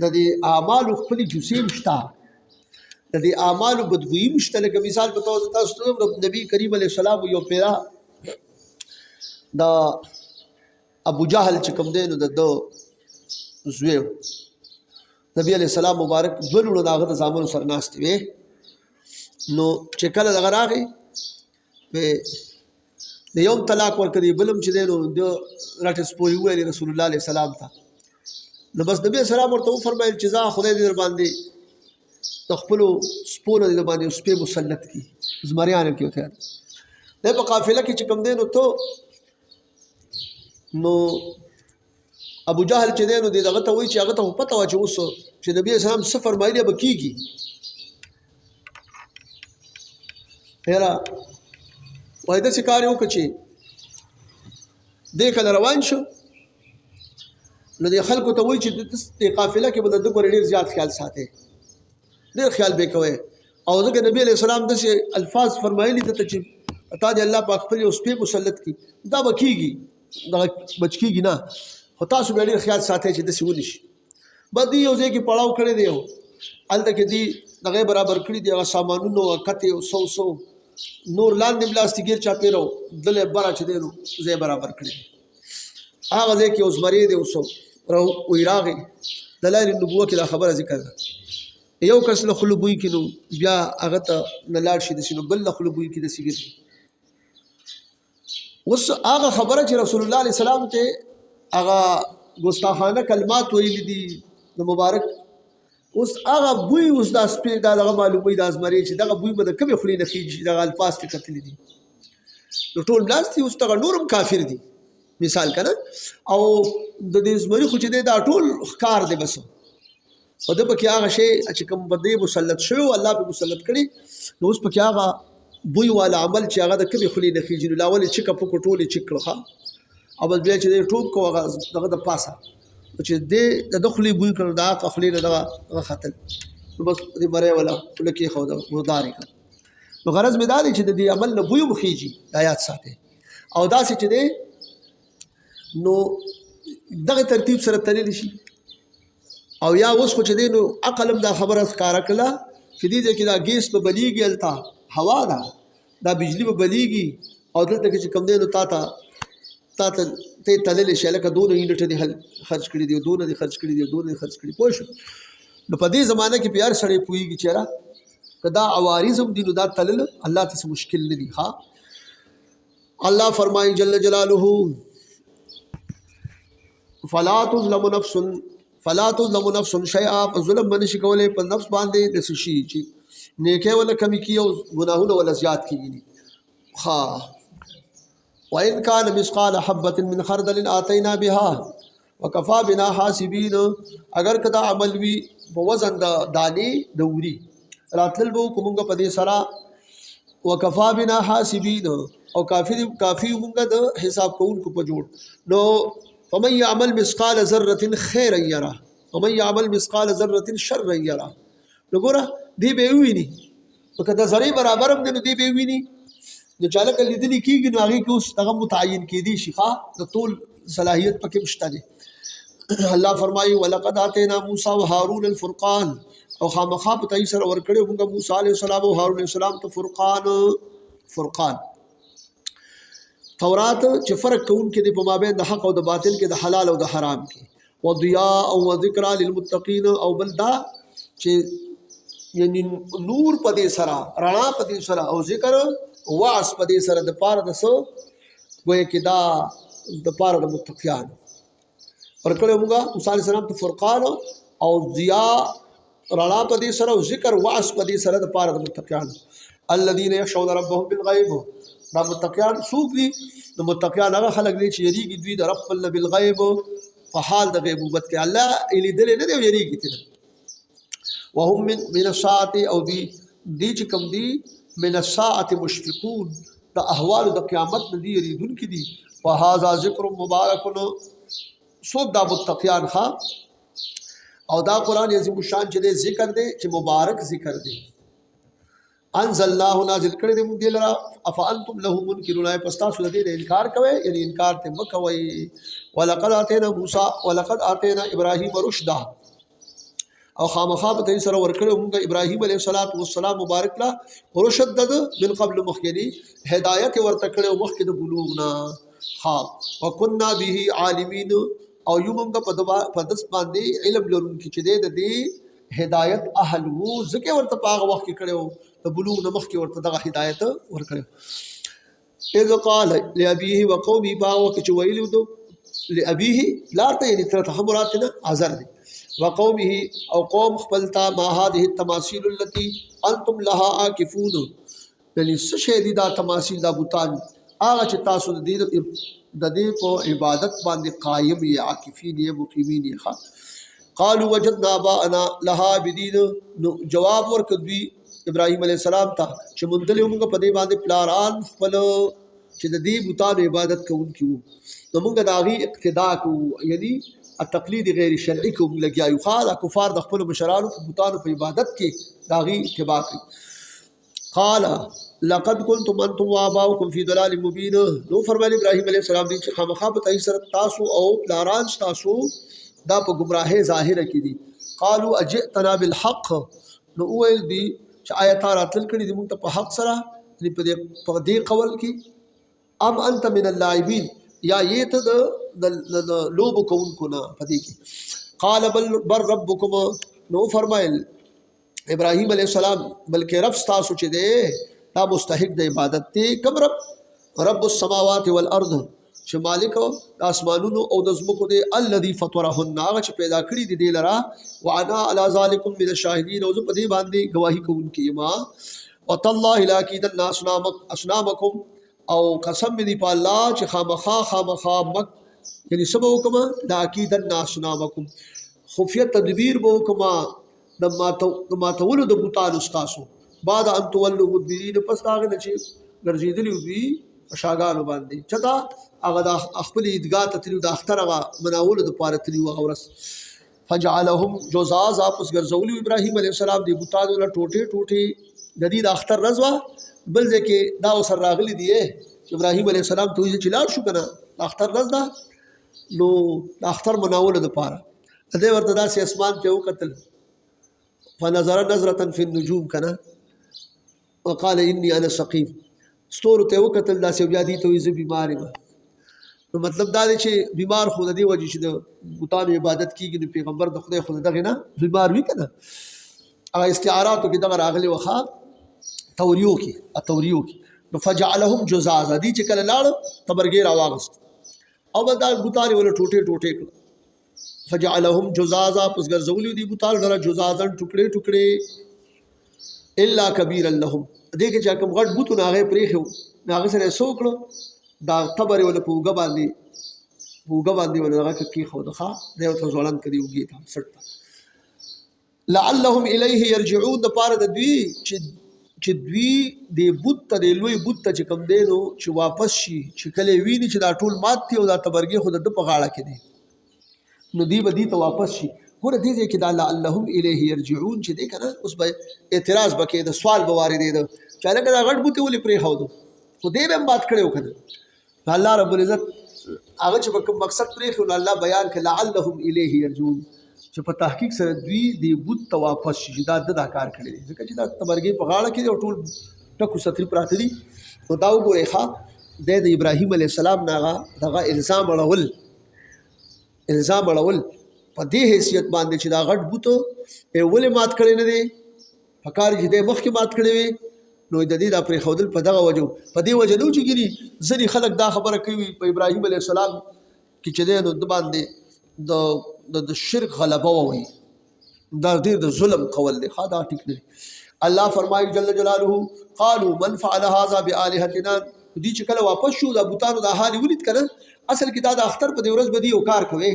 د دې اعمالو خپلې جوسې هم شته د دې اعمالو بدبویي هم شته لکه مثال په توګه تاسو ته نبي کریم علیه السلام یو پیرا دا ابو جهل چې کوم دی نو د ده زوی نبی علیه السلام مبارک دوه لوڼو د هغه د زامنو سره ناستې وې نو چې کله دغه راغی د یوم طلاق ورکړي بل هم چې دی نو د راټې سپورې وویلې رسول الله علیه السلام ته نو بس نبي علیه السلام ورته وفرمیل چې ځه خدای دې در باندې د خپلو سپو نه دې در باندې سپې مسلط کړي زمریانو کې ورته دی په قافله کې چې کوم دی نو تو نو ابو جهل چې دی نو دغه ته وایي چې هغه ته خو پته وه چې اوس چې نبي علیه السلام څه فرمایلي به کېږي هیره وایي داسې کار یې وکړه چې دی کله روان شو نو د خلکو ته وایي چې د قافله کې به د ده پورې ډېر زیات خیال ساتئ ډېر خیال به یې کوئ او ځکه نبي علیه السلام داسې الفاظ فرمایلي ده ته چې تا دې الله پاک خپل یو سپی مسلط کړي دا به کېږي دغه بچ کېږي نه خو تاسو بیا ډېر خیال ساتئ چې داسې ونی شي بس دوی یو ځای کې پړاو کړی دی هلته کې دوی دغه برابر کړي دي هغه سامانونه کتې سو نور لاندې پلاستیکیر چاپېره دلې بره چې دی نو ځای برابر کړی هغه ځای کې یو زمری دی اوس وایي راغی دلایل النبوه کې دا خبره ذکر ده یو کس له خوله بوی کې نو بیا هغه ته نه لاړ شي داسې نو بل له خوله بوی کې داسې ګرځي اوس هغه خبره چې رسول الله علیه السلام ته هغه ګستاخانه کلمات ویلي دي د مبارک اوس هغه بوی اوس دا سپی دا دغه معلوموي دا زمری چې دغه بوی به د کومې خولې نه خېږي چې دغه الفاظ پې کتلي دي نو ټول ناست دي اوس دغه نور هم کافر دي مثال که نه او د دې زمري خو چې دی دا ټول ښکار دی بس خو ده پکې هغه شی چې کوم به دی مسلط شوی الله پې مسلط کړي نو اوس پکې هغه بوی والا عمل چې هغه د کومې خولې نه خېږي نو لاول یې چکه پکو ټول یې چک کړو ښه او بس بیا چې دی ټوپ کو هغه دغه د پاسه چې دی د ده خولې بوی کړو د هغه خولې نه دغه ختل نو بس دې مری ولا لکه خو دا مردار کړ. نو غرض مې دا دی چې د دې عمل نه بوی مخیږي آیات ساته او دا چې دی نو دغه ترتیب سره تللی شي او یا اوس خو چې دی نو عقل هم دا خبره ښکاره کړه چې دې کې دا ګیس په بلیږي هلته هوا ده دا بجلی په بلیږي او دلته کې چې کوم دی نو تا ته تللی شي لکه دونه یونټ دې خرج کړي دي دونه دې خرج کړي دي دونه دې خرج کړي پوه شو. نو په دې زمانه کې بیا هر سړی پوهېږي چې یاره که دا عوارض هم دي نو دا تلل الله ته څه مشکل نه دي. ها الله فرمایي جل جلاله فلا تظلم نفس شیئا ظلم بنشي کولای په نفس باندې د څه شي چې نیکه ولا کمی کی او ګناهونه ولا زیات کیږي. ها وان كان مثقال حبه من خردل اتينا بها وكفى بنا حاسبين اگر کدا عمل وی په وزن د دانی دوري راتل بو کومګه په دې سرا وكفى بنا حاسبين او کافی موږ د حساب کوونکو په جوړ. نو فمن يعمل مثقال ذره خيرا يره ومن يعمل مثقال ذره شرا يره. نو ګوره دی به ویني په کده ذره برابر هم دی به ویني نو چاله کله دې کیږي نو هغه کې اوس هغه متعین کېدی شي ښا د ټول صلاحیت پکې مشته دي. الله فرمایي ولقد اتینا موسی وهارون الفرقان او خامخا په تای سره ورکړو موږ موسی علیه السلام او هارون علیه السلام ته فرقان تورات چې فرق کوون کې د په مابین د حق او د باطل کې د حلال او د حرام کې او ضیاء او ذکر للمتقین او بلدا چې یعنی نور په دې سره رڼا په دې سره او ذکر واعظ په دې سره د پاره د سو وې کې دا د پاره د متقین ورکړو موږ موسی علیه السلام ته فرقان او ضیاء رڼا په دې سره او ذکر واعظ په دې سره د پاره د متقین الذين يخشون ربهم بالغیب. دا متقیان څوک دي؟ د متقیان هغه خلک دي چې یریږي دوی د رب الله بالغیب په حال د غیبوبت کې الله لیدل نه دی یریږي تل وهم من الساعه او دي چې کوم دي من الساعه مشفقون د احوال د قیامت نه دي یریدون کې دي. وهذا ذکر مبارک څوک دا متقیان ښا او دا قران عظیم شان چې ذکر دی چې مبارک ذکر دی انزل الله نازل کړی دی موږ دلرا افانتم له منکرون پس تاسو دې انکار کوئ یعنی انکار ته مکوئ. ولقد اتینا موسی ولقد اتینا ابراهیم رشدا او خامخا په دې سره ورکړو موږ ابراهیم علیه السلام مبارک لا رشد من قبل مخکنی هدایت ورته کړو مخکې د بلوغ نه. ها وکنا به عالمین او یو موږ په داس باندې علم لرونکي چې دې هدایت اهل وو ځکه ورته پاغه وخت کې کړو د بلوغ نمخ کې ورته دغه هدایت ورکړو. اذ قال لابيه وقومه باو کې ویلو دو لابيه لا ته یعنی تر تحمراتنا عذر دي وقومه او قوم خپلتا ما هذه التماثيل التي انتم لها عاكفون یعنی څه شی دي دا تماثيل دا بوتان هغه چې تاسو د دې په عبادت باندې قائم یا عاکفین یا مقیمین ښه. قالوا وجدنا اباءنا لها عابدين. نو جواب ورکړي ابراهيم عليه السلام ته چې مونږ له موږ په دې باندې پلاران خپل چې د دې بوتانو عبادت کوونکي وو نو موږ د هغې اقتدا کوو یعنی التقلید غیر شرعي کوو لګیا یو خاله کفار د خپلو مشرانو په بوتانو په عبادت کې د هغې اتباع کوي. قال لقد كنتم انتم واباؤكم في ضلال مبين. نو فرمایي ابراهيم عليه السلام دې چې خامخا په سره تاسو او پلاران تاسو دا په گمراهۍ ظاهره کې دي. قالوا اجئتنا بالحق. نو ویل دي چې آیات راتل کړي دي موږ ته په حق سره په دې قول کې ام انت من اللاعبین یا یہ ته د لوب کوونکو نه پدې کې. قال بل ربكم. نو فرمایل ابراهيم عليه السلام بلکې رب تاسو چې دی دا مستحق د عبادت دی. کوم رب السماوات والارض چې مالک د اسمانونو او د ځمکو دی الذي فطرهن هغه چې پیدا کړی دی لرا وانا على ذلك من الشاهدين او زه په دې باندې گواہی کوونکی ما وتالله لاكيدن اصنامكم او قسم دې په الله چې خامخا مک یعنی سبا وکما لاكيدن اصنامكم خفیه تدبیر بو کما د ماتولو د بوتانو استاسو بعد ان تولوا مدبرین پس هغه چې ګرځیدلی وي شاګانو باندې چتا هغه د خپل عیدګاه ته تلو د اختر هغه مناولو د پاره تلو هغه ورس. فجعلهم جزازا پس ګرځولي ابراهیم علیه السلام دی بوتانو له ټوټې ټوټې د دې د اختر رضوا بل ځکه دا وسر راغلي دی چې ابراهیم علیه السلام ته ویل چې لاړ شو کنه د اختر رض ده نو د اختر مناوله د پاره دې ورته داسې اسمان ته وکتل فنظر نظرة في النجوم کنه وقال اني انا سقيم ستورو ته وکتل داسې بیا دي ته ویل زه بیمار یم نو مطلب دا دی چې بیمار خو د دې وجې چې د بوتانو عبادت کیږي نو پیغمبر د خدای خو دغه نه بیمار وي که نه هغه استعاراتو کې دغه راغلي وخا توریو کې نو فجعلهم جزازا دي چې کله لاړ تبرګې راواغست او بل دا بوتانې ول ټوټې ټوټې کړ فجعلهم جزازا پس ګرځولي دي بوتان لره جزازن ټوکړې ټوکړې الا کبیرا لهم دې کې چې کوم غټ بوتونه هغه پرېښو هغه سره سوکړو دا تبرې ول په وګ باندې ول هغه کې خو دخا دی او ځوړان کړي وګي تا سټ لعلهم الیه یرجعون د پاره د دوی چې دوی د بوت ته د لوی بوت ته چې کم دینو چې واپس شي چې کله ویني چې دا ټول مات دی او دا تبرګي خو د په غاړه کې دی نو دی به دی ته واپس شي ګوره دې کې دا لعلهم الیه یرجعون چې دی کنه اوس به اعتراض بکې د سوال بواري دی چې لکه دا غټ بوت ولې پرې خو دو خو دې به بات کړو کنه الله رب العزت هغه چې کوم مقصد پرې خو الله بیان کړه لعلهم الیه یرجعون چې په تحقیق سره دوی د بوت ته واپس شي دا کار کړی دی ځکه چې دا تبرګي په غاړه کې ټول ټکو ستري پراته دي نو دا وګورئ ښه د ابراهیم علیه السلام نه دغه الزام اړول په دې حیثیت باندې چې دا غټ بوت ولې مات کړی نه دی په کار چې د مخکې مات کړی وي نو د دې د پرې خودل په دغه وجو په دې وجه نو چې ګری ځنی خلک دا خبره کوي په ابراهیم علیه السلام کې چې نو د باندې د شرک غلبه وي دا ډیر د ظلم قول دی خدا ټیک دی الله فرمایي جل جلاله قالوا من فعل هذا بالهتنا دې چې کله واپس شو د بوتانو د حال ولید کړه اصل کې دا د اختر په دې ورځ بدی او کار کوي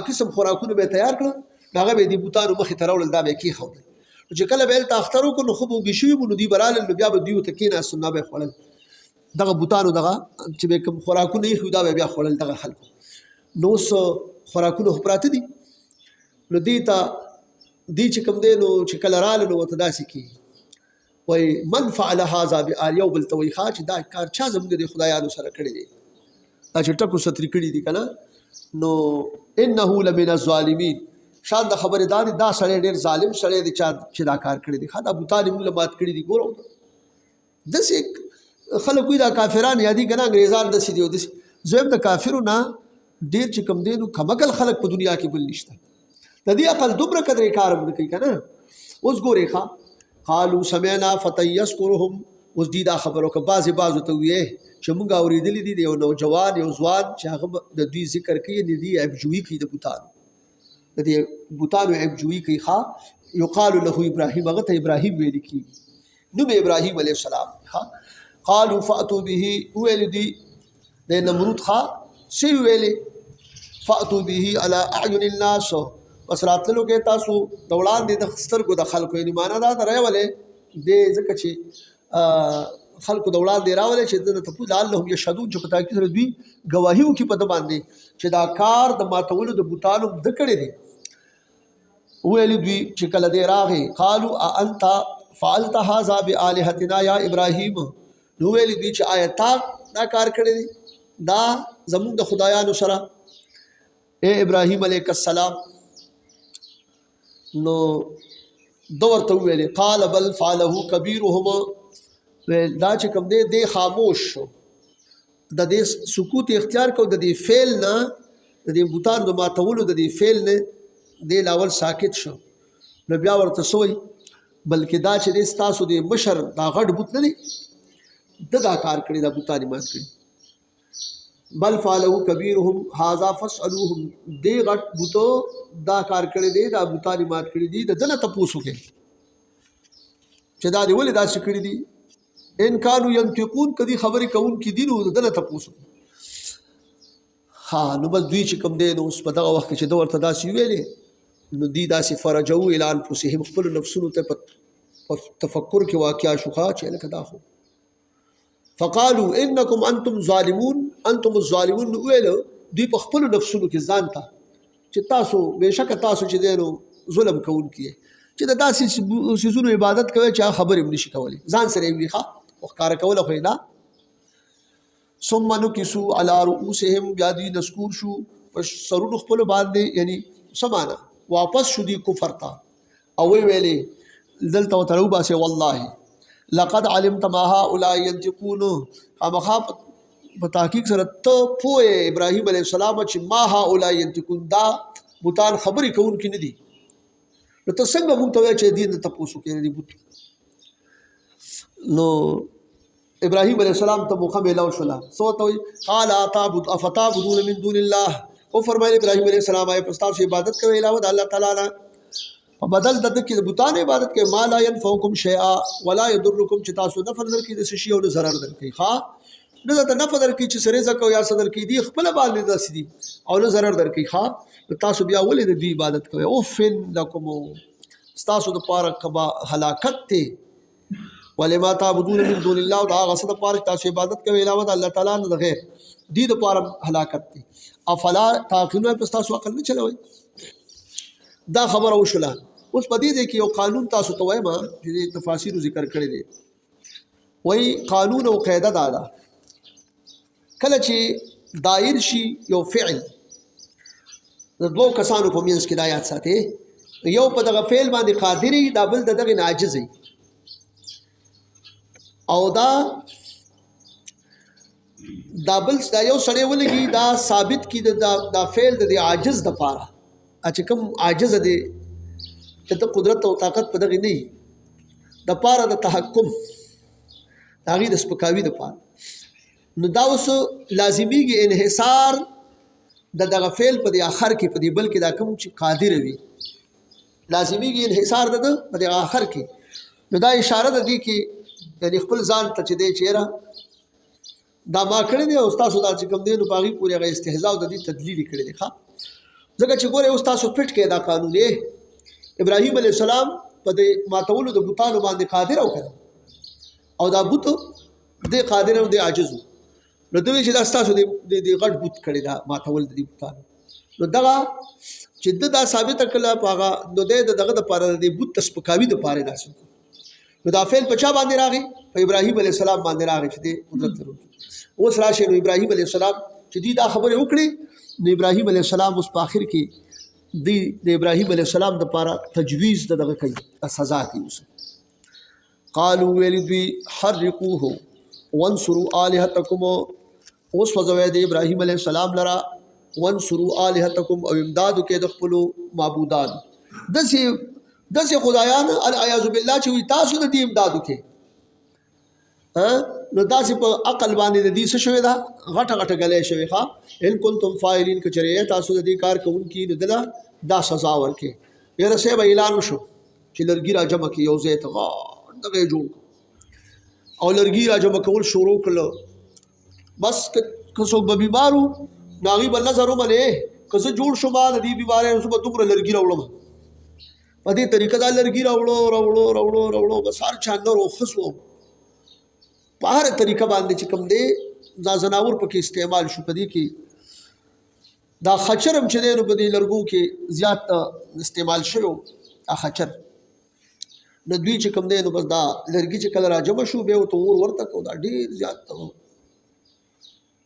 قسم خوراکونه به تیار کړه هغه به دې بوتانو مخې ته راول دا به کی خو چې کله به ته اختر کو نو خو به شي نو دی برال نو بیا به دیو تکینه سنت به خړل دغه بوتانو دغه چې به کوم خوراکونه خو دا بیا خړل دغه خلکو نو سو خوراکونه پراته دي نو دی چې کوم دی نو چې کله رال نو وته داسې کی وای من فعل هذا بالیو بل توي خاص دا کار چا زموږ د خدایانو سره کړی دی دا چې ټکو ستري کړی دي کنه نو انه لمن الظالمین شان د خبردار دا سړی ډیر ظالم سړی دی چې دا کار کړی دی خدا ابو طالب له مات کړی دی ګورو دسې خلکو دا کافران یادی کنه انګریزان دسې دی دسې زویم د کافرو نه ډیر چې کم دینو کمکل خلک په دنیا کې بل نشته د دې عقل دومره قدرې کار نه کوي کنه اوس ګورې ښا قالوا سمعنا فتى يذكرهم اوس دې دا خبرو که بعضو ته وې چې موږ اورېدلې دي یو نوجوان یو ځوان چې هغه د دوی ذکر کوي نه دي عیبجوي کوي د بوتانو د دې بوتانو عیبجوي کوي ښا یقال له ابراهیم هغه ته ابراهیم ویل کېږي نوم ابراهیم علیه السلام ښا قالوا فاتوا به ویل دي د نمرود ښا سی ویلې فاتوا به على اعین الناس پس راتلو کې تاسو د وړاندې د سترګو د خلکو یې معنا دا درولې د ځکه چې خلکو د وړاندې راولې چې د تپو لعلهم یشهدون چې په تاکید سره دوی گواهی وکړي په د باندې چې دا کار د ماتولو د بوتانو د کړی دی ویل دوی چې کله دی راغی قالوا انت فعلت هذا بالهتنا یا ابراهیم نو ویل دوی چې آیا تا دا کار کړی دی دا زموږ د خدایانو سره اے ابراهیم علیه السلام نو دور ته ویلې قال بل فعله كبيرهم دا چې کوم دی خاموش شو د دې سکوت اختیار کو د دې فعل نه د دې بوتان د ماتولو د دې فعل نه د لاول ساکت شو نو بیا ورته سوی بلکې دا چې د تاسو د مشر دا غټ بوت نه دی دا کار کړی دا بوتان مات کړی بل فعله كبيرهم هذا فاسألوهم دی غټ بوتو دا کار کړی دی دا بوتان مات کړی دی د دنه تاسو کې چې دا دی ولې دا څه کړی دی ان كانوا ينطقون کدي خبرې کوون کې دي نو دنه تاسو ها نو بس دوی چې کوم دی نو اوس په دغه وخت چې د ورته داسې ویلې نو دی داسې فرجو الى انفسهم خپل نفسونو ته په تفکر کې واقعا شوخه چې لکه دا خو فقالوا انكم انتم الظالمون ویل دوی په خپل نفسونو کې ځان ته چې تاسو بېشکه تاسو چې دی نو ظلم کوونکي چې د داسې څیزونو عبادت کوئ چې هغه خبرې هم نشي کولی ځان سره یې وي ښه خو ښکاره کوله خو یې نه ثم نکسو علی رؤوسهم بیا دوی نسکور شو په سرونو خپلو باندې یعنی څه معنا واپس شو دوی کفر ته او وی ویلې دلته ورته راوباسئ والله لقد علمت ما هؤلاء ينطقون خامخا په تحقیق سره ته پوه ابراهیم علیه السلام چې ما هؤلاء ينطقون دا بوتان خبرې کوونکي نه دي نو ته څنګه موږ ته وایې چې دین ته تپوس وکړې دي بوت نو ابراهیم علیه السلام ته موخه میلاو شوله څه ورته وایي قال افتعبدون من دون الله او فرمایل ابراهیم علیه السلام آیا په ستاسو عبادت کوئ علاوه د الله تعالی نه په بدل د دې کې د بوتانو عبادت کې ما لا ينفعكم شيئا ولا يضركم چې تاسو نفع درکړي د شي او د ضرر درکړي ښا نه ته نفع درکړي چې سره زکو یا صدر کې دي خپل باندې داسې دي او نه ضرر درکړي ښا تاسو بیا ولې د دې عبادت کوئ او فن لكم تاسو د پاره کبا هلاکت ته ولما تعبدون من دون الله دا غصد پاره تاسو عبادت کوئ علاوه د الله تعالی نه غیر دې د پاره هلاکت ته افلا تعقلون پس تاسو عقل نه چلوي دا خبره وشوله اوس په دې کې یو قانون تاسو ته وایم چې تفاسیر ذکر کړی دی وای قانون او قاعده دا ده کله چې دایر شي یو فعل د دوه کسانو په منځ کې دا یاد ساتي یو په دغه فعل باندې قادر دا بل دغه عاجز او دا بل دا یو سړی ولګي دا ثابت کی دا فعل د عاجز د پاره چې کوم عاجز دی چې ته قدرت او طاقت په دغه نه د پاره د تحکم د هغې د سپکاوي د پاره نو دا اوس لازمیږي انحصار د دغه فعل په د آخر کې په دې بل کې دا کوم چې قادر وي لازمیږي انحصار د په د آخر کې نو دا اشاره ده دې کې یعنی خپل ځان ته چې دی چېره دا ما کړی دی او تاسو دا چې کوم دی نو په هغې پورې هغه استهزا او د دې تدلیل یې کړی دی ښه ځکه چې ګورئ اوس تاسو پټ کړئ دا قانون یې ابراهیم علیه السلام په دې ماتولو د بوتانو باندې قادر او کړه او دا بوت دې قادر او دې عاجز نو دوی چې دا ستاسو د غټ بوت کړی دا ماتول د دې بوتانو نو دغه چې دا ثابت کړله په هغه نو دغه دپاره د دې بوت سپکاوي دپاره داسې نو دا فعل په چا باندې راغی په ابراهیم علیه السلام باندې راغی چې دې قدرت لرونکی اوس راشئ نو ابراهیم علیه السلام چې دوی دا خبرې وکړې نو ابراهیم علیه السلام اوس په آخر کې د ابراهیم علیه السلام دپاره تجویز د دغه کوي سزا کوي اوس قالوا ویل دوی حرقوه وانصروا آلهتکم اوس وځوئ د ابراهیم علیه السلام لره وانصروا آلهتکم او امدادو کې د خپلو معبودان داسې خدایان العیاذ بالله چې وي تاسو د دې امدادو کې نو داسې په عقل باندې د دې څه شوې ده غټه غټه ګلې شوې ښه ان کنتم فاعلین که چېرې تاسو د دې کار کوونکي نو دله دا سزا ورکړي یاره صاحب اعلان وشو چې لرګي را جمع کړي یو ځای ته دغه یې جوړ او لرګي را جمع کول شروع کړل بس که څوک به بیمار و نو هغوی به نظر ومنې که زه جوړ شم د دې بیمارۍ اوس به دومره لرګي راوړم په دې طریقه دا لرګي راوړو بس هر چا نر او ښه سو په هره طریقه باندې چې کوم دی دا ځناور پکې استعمال شو په دې کې دا خچر هم چې دی نو په دې لرګو کې زیات استعمال شوی دا خچر نو دوی چې کوم دی نو بس دا لرګي چې کله راجمع شو بیا ورته اور ورته کړو دا ډېر زیات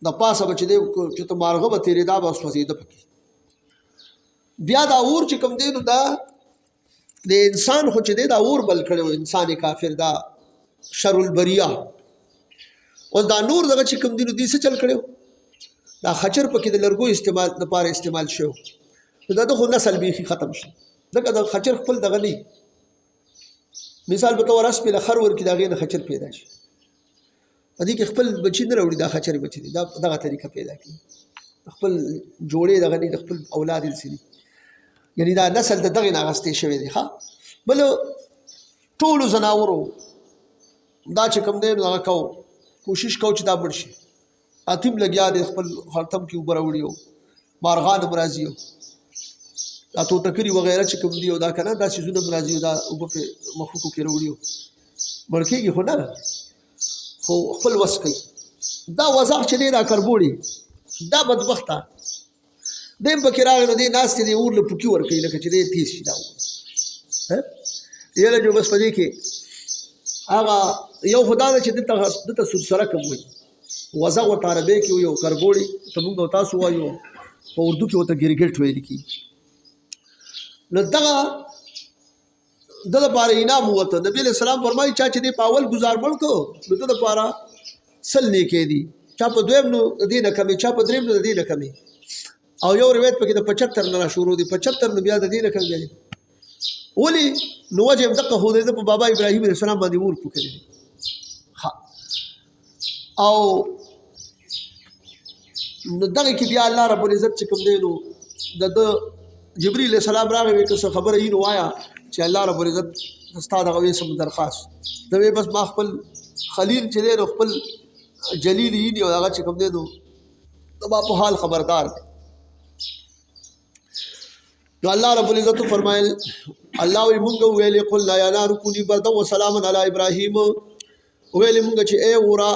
د پاسه به چې دی چې ته مارغه به تېرېدا به سوځېده پکې بیا دا اور چې کوم دی نو دا د انسان خو چې دی دا اور بل کړی و انسان کافر دا شر البریه اوس دا نور دغه چې کوم دی نو دې څه چل کړی دا خچر پکې د لرګو استعمال لپاره استعمال شو نو دا د خو نسل بیخي ختم شو ځکه د خچر خپل دغه نه مثال په طور اسپې د خر ورکې د هغې نه خچر پیدا شي په دې کې خپل بچي نه راوړي دا خچرې بچي دي دا دغه طریقه پیدا کړي خپل جوړې دغه نه د خپل اولاد یې دي یعنی دا نسل د دغې نه اخیستی شوی دی ښه بل ټولو ځناورو دا چې کوم دی نو هغه کوو کوشش کو چې دا مړ شي اتیم لګیا دی خپل خرطم کې اوبه راوړي مارغان هم راځي دا توتکري وغیره چې کوم دي او دا که نه دا څیزونه هم راځي دا اوبه په مخوکو کې راوړي مړ کېږي خو نه خو خپل وس کوي دا وضع چې دی دا کربوړي دا بدبخته دیم پکې راغی نو دې ناستې دې اور له پوکي ورکوي لکه چې دې تیز شي دا یاره جو بس په دې کې هغه یو خدا ده چې دته سرسرک هم وایي وزه ورته عربۍ کې وایي او کربوړي ته موږ او تاسو وایو په اردو کې ورته ګرګټ ویل کېږي نو دغه د لپاره انعام وته نبی علیہ السلام فرمایي چا چې دې په اول ګزار مړ کو نو د لپاره سل نیکې دي چا په دویم نو دې نه کمې چا په دریم نو دې نه کمې او یو روایت پکې د 75 نه شروع دي 75 نو بیا د دې نه کمې ولی نو وجه دغه هو د بابا ابراهیم علیه السلام باندې ور پکړي او نو دغه کې بیا الله رب العزت چې کوم دی نو د جبرئیل علیه السلام راغی که څه خبره یې نو وایا چې الله رب العزت استاد هغه سم درخواست دوی بس ما خپل خلیل چې دی نو خپل جلیل یې او هغه چې کوم دی نو تبا په حال خبردار دی نو الله رب العزت فرمایل الله وی مونږ ویلې قل لا یا نار کونی بردا و سلام علی ابراهیم ویلې مونږ چې اے ورا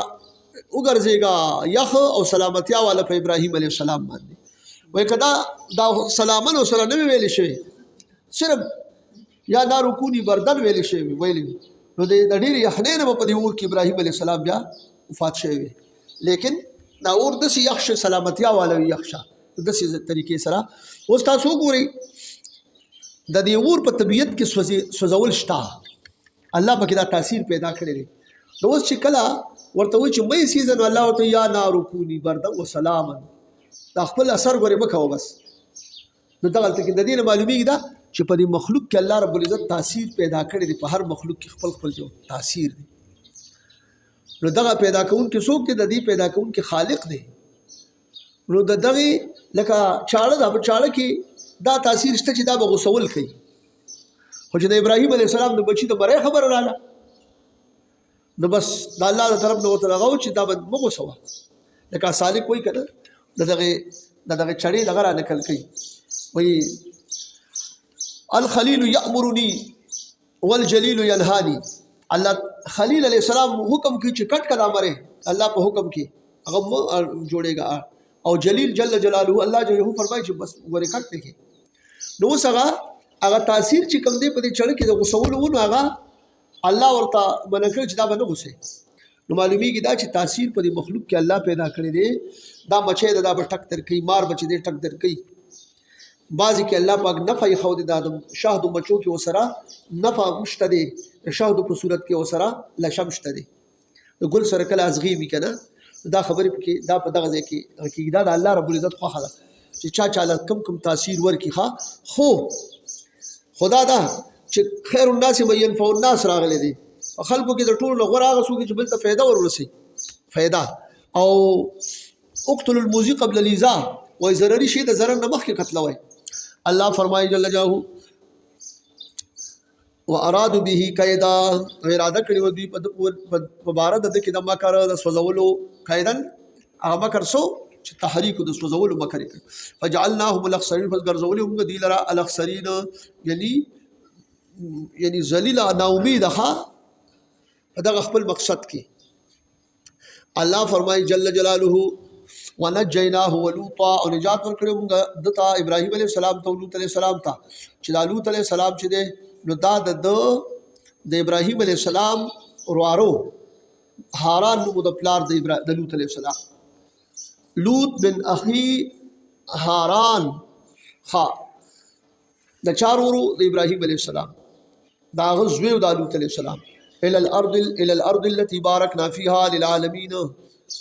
وګرځيګا یخ او سلامتیا والا په ابراهیم علیه السلام باندې وای کدا دا سلامن او سلام نه ویلې شوی صرف یا نار کونی بردن ویلې شوی ویلې نو د ډېر یخنین په دې اور کې ابراهیم علیه السلام بیا وفات شوی لیکن دا اور د یخ سلامتیا والا یخشا د طریقې سره اوس تاسو ګورئ د دې اور په طبیعت کې سوځول شته الله پکې دا تاثیر پیدا کړی دی نو اوس چې کله ورته وایي چې مې سیزن الله ورته یا نار کونی بردا و سلاما دا خپل اثر غوري مکو بس نو دغه ته کې د دې معلومیږي دا چې په دې مخلوق کې الله رب العزت تاثیر پیدا کړی دی په هر مخلوق کې خپل جو تاثیر دی نو دغه پیدا کون کې څوک دی د دې پیدا کون کې خالق دی نو دغه لکه چاړه دا په چاړه کې دا تاثیر شته چې دا به غوسول کوي خو چې د ابراهیم علیه السلام د بچی د مړی خبر رااله نو بس د الله د طرف نه ورته راغو چې دا به مغوسوه لکه سالک وایي که نه د دغه چړې دغه را نقل کوي وایي الخلیل یأمرني والجلیل ینهاني الله خلیل علیه السلام حکم کوي چې کټ کړه امره الله په حکم کې هغه جوړېږي او جلیل جل جلاله الله جو یو فرمایي چې بس ورې کټ نه کې نو هغه تاثیر چې کوم دی په دې چړ کې د غوسولو ونه هغه الله ورته منکر چې دا به نه غوسه نو معلومیږي دا چې تاثیر په دې مخلوق کې الله پیدا کړی دی دا مچې دا به ټک تر کوي مار بچ دې ټک در کوي بعضی کې الله پاک نفع خو د ادم شاهد بچو کې وسره نفع مشته دی شاهد په صورت کې وسره لشم مشته دی ګل سره کله ازغي می کنه دا خبرې کې دا په دغه ځای کې دا د الله رب العزت خو خلا چې چا کم تاثیر ورکی ښه خو خدا دا چې خیر الناس وینفع الناس راغلي دي خلکو کې د ټولو لغور هغه څوک چې بل ته فایده ورسي فایده او اقتل الموزي قبل الاذى وای ضروري شي د ضرر نه مخکې قتلوي الله فرمایي جل جلاله وارادوا به کیدا اراده کړی و دوی په بار د کې د مکر د سوزولو کیدن هغه مکر سو چې تحریک د سوزولو مکر فجعلناهم الاخسرین فغرزولهم دی لرا الاخسرین یعنی ذلیل نا امید ها دغه خپل مقصد کې الله فرمایي جل جلاله ونجيناه ولوطا او نجات ورکړو موږ دته ابراهيم عليه السلام ته لوط عليه السلام ته چې لوط عليه السلام چې ده نو دا د ابراهيم عليه السلام وروارو هاران نو د پلار د لوط عليه السلام لوط بن اخي هاران ها د چارورو د ابراهيم عليه السلام دا غزوه د لوط عليه السلام الى الارض التي باركنا فيها للعالمين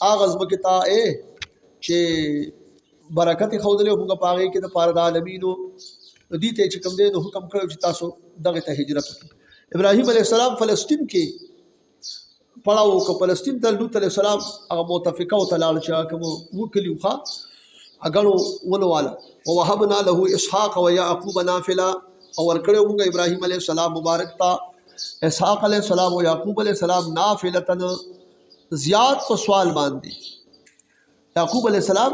اغاز مکتا چې برکت خودلې موږ پاغې کې د پاره د عالمینو دې ته چې کوم دې نو حکم کړو چې تاسو دغه ته هجرت وکړئ ابراهيم عليه السلام فلسطین کې پړاو کو فلسطین ته لوط عليه السلام هغه متفقه او تعالی چې کوم وکلیو ښا اګلو ولواله ووهبنا له اسحاق ويعقوب نافله او ورکړو موږ ابراهيم عليه السلام مبارک تا اسحاق عليه السلام او يعقوب عليه السلام نافلتن زیات په سوال باندې یعقوب علیہ السلام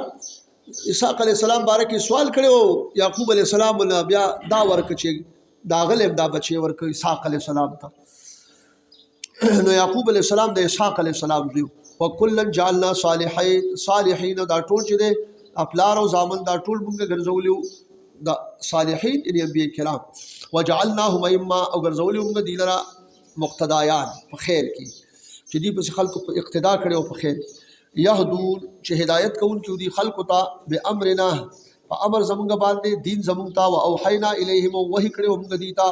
اسحاق علیہ السلام بارے کې سوال کړو یعقوب علیہ السلام بیا دا ورک چې دا غلب دا بچي ورک اسحاق علیہ السلام ته نو یعقوب علیہ السلام د اسحاق علیہ السلام دیو وکلن جعلنا صالحین دا ټول چې اپلار او زامن دا ټول مونږ ګرځولیو دا صالحین ان انبیاء کرام وجعلناهم ائمه او ګرځولیو مونږ دی لرا مقتدایان په خیر کې چې دی په خلکو په اقتدا کړي او په خیر یهدون چې هدایت کوونکي دي خلکو ته به امرنا په امر زمونږ باندې دین زمونږ ته او اوحینا الیهم وحی کړو مونږ دی ته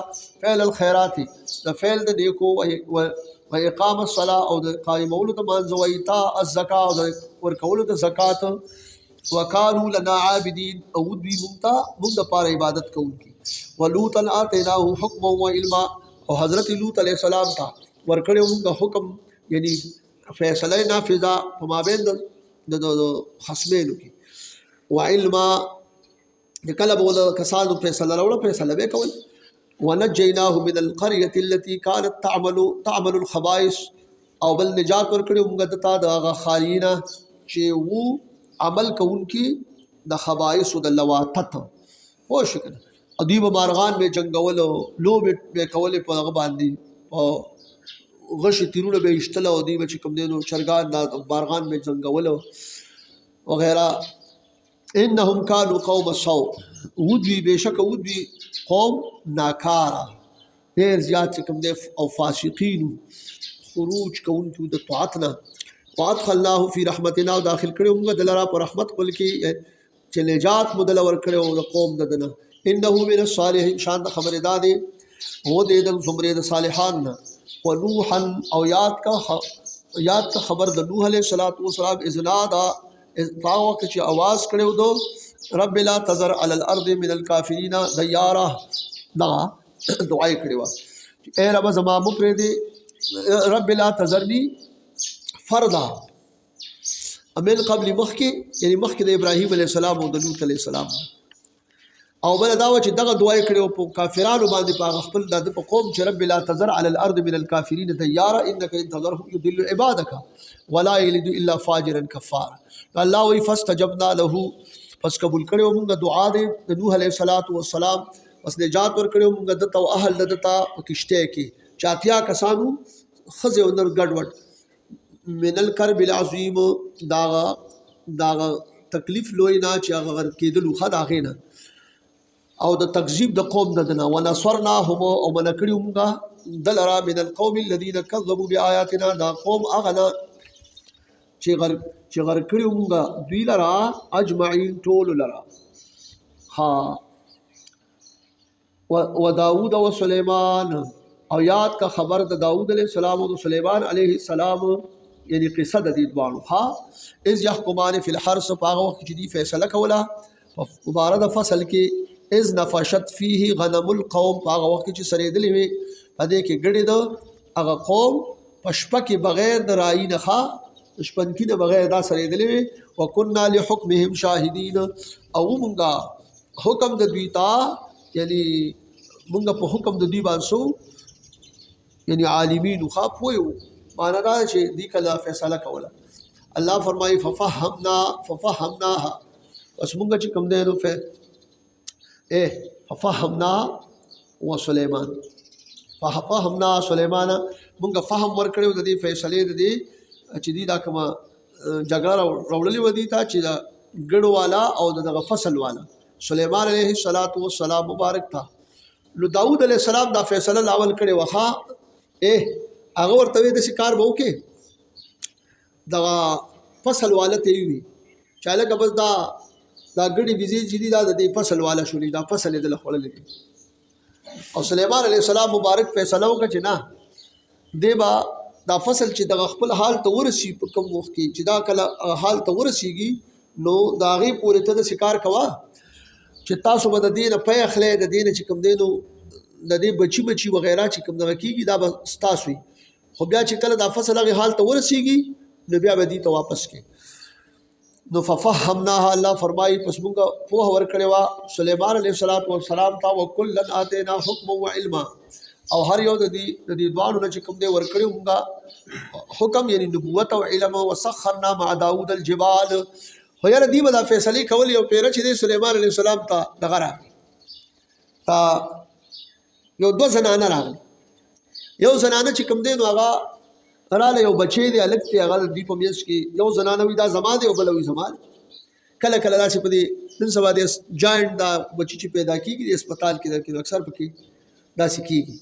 فعل الخيرات د فعل د نیکو و اقام الصلاه او د قائمولو د مانځ او ایتاء الزکات او د ورکولو د زکات وکانو لنا عابدین او دوی مونږ د پاره عبادت کوونکي ولوطا اتیناه حکما و علما او حضرت لوط علیہ السلام ته ورکړو مونږ حکم یعنی فیصله نافذه په مابین د خصمینو کې وعلما کله به کسانو فیصله راوړه فیصله به کول ونجیناه من القريه التي كانت تعمل الخبائث او بل نجات ورکړو موږ ته د هغه خالینا چې وو عمل کوونکی د خبائث د لواتت او شکل ادیب مارغان به جنگولو لو به کول په هغه باندې او غش تیرونه به اشتل او دی چې کوم دینو چرګان مارغان به جنگولو وغیرہ انهم كانوا قوم سوء ودوی بشک ودوی قوم ناکارا ډیر زیات کوم دی او فاسقین خروج کوونکو د طاعتنا وادخلناه فی رحمتنا داخل کړو موږ دلرا په رحمت خپل کې چې نجات مدل ور کړو د قوم ددنه انه من الصالحین شان د خبره دادې هو د زمره د صالحان ونوحا او یاد کا خبر د نوح علیہ السلام اذنادا طاوق چې आवाज کړو دو رب لا تذر علی الارض من الکافرین دیارا دا دعای کړو اے رب زما مو پرې دی رب لا تذرنی فردا امن قبل مخکی یعنی مخکی د ابراهیم علیه السلام او د لوط علیه السلام او بل دا چې دغه دعای کړو په کافرانو باندې په خپل د قوم چې رب لا تذر علی الارض من الکافرین دیارا انک ان تذرهم يضل عبادك ولا يلد الا فاجرا كفارا الله وی فاستجبنا له پس قبول کړو موږ دعا د نوح علیه السلام پس نجات ور کړو موږ دته او اهل دته کشته کې چاتیا کسانو خزه ونر ګډوډ من الكرب العظیم دا تکلیف لوی نه چې هغه کېدل خو دا غینه او د تکذیب د قوم ددنه ونصرناهم او منکړو موږ دلرا من القوم الذين كذبوا بآياتنا دا قوم اغنا چې غر کړو موږ دوی لرا اجمعین ټول لرا ها و داوود و سليمان او یاد کا خبر د داوود علیہ السلام او سليمان علیہ السلام یعنی قصه د دې دوانو ها اذ يحكمان في الحرث پاغه وخت چې دی فیصله کوله په مبارد فصل کې اذ نفشت فيه غنم القوم پاغه وخت چې سریدلې وي پدې کې ګډې دو هغه قوم پشپکه بغیر د رای نه ښه شپنکی د بغیر دا سریدلې وي وکنا لحکمهم شاهدین او مونږه حکم د دوی تا یعنی مونږ په حکم د دوی باندې یعنی عالمین خو پویو معنا دا چې دی کله فیصله کوله الله فرمایي ففهمناها پس مونږ چې کوم دی نو ففهمنا وسليمان ففهمنا سليمان مونږ فهم ورکړو د دې فیصله د دې چې دی دا کومه جګړه راوړلې ودی تا چې دا ګړو والا او دغه فصل والا سليمان عليه السلام مبارک تا نو داوود علیہ السلام دا فیصله لاول کړي وها هغه ورته د شکار وو کې دا فصل والا ته وی چاله کبل دا ګړي بيزي چې دی دا د فصل والا شولې دا فصل د لخړلې او سليمان عليه السلام مبارک فیصله وکړه چې نه دیبا دا فصل چې د خپل حال ته ورسی په کوم وخت کې چې دا کله حال ته ورسیږي نو دا غي پورې ته د شکار کوا چې تاسو به د دینه په اخلې د دینه چې کوم دینو د دې بچي وغیرہ چې کوم دغه کیږي دا به ستاسو خو بیا چې کله دا فصل هغه حال ته ورسیږي نو بیا به دې ته واپس کې نو ففهمناها الله فرمایي پس موږ په ور کړو سليمان عليه السلام تا وکلن اتینا حکم و علما او هر یو د دې دوانو نه چې کوم دی ور کړو موږ حکم یعنی نبوت او علم وسخرنا مع داوود الجبال هو یاره دی بدا فیصله کول یو پیر چې د سليمان عليه السلام ته دغه را تا یو دو زنانه راغله یو زنانه چې کوم دی نو هغه رااله یو بچی دی الګ ته هغه دی په میس کې یو زنانه وی دا زما دی او بل وی زما کله کله داسې په دې نن سبا د جاینټ دا بچي چې پیدا کېږي د هسپتال کې اکثر پکې داسې کېږي.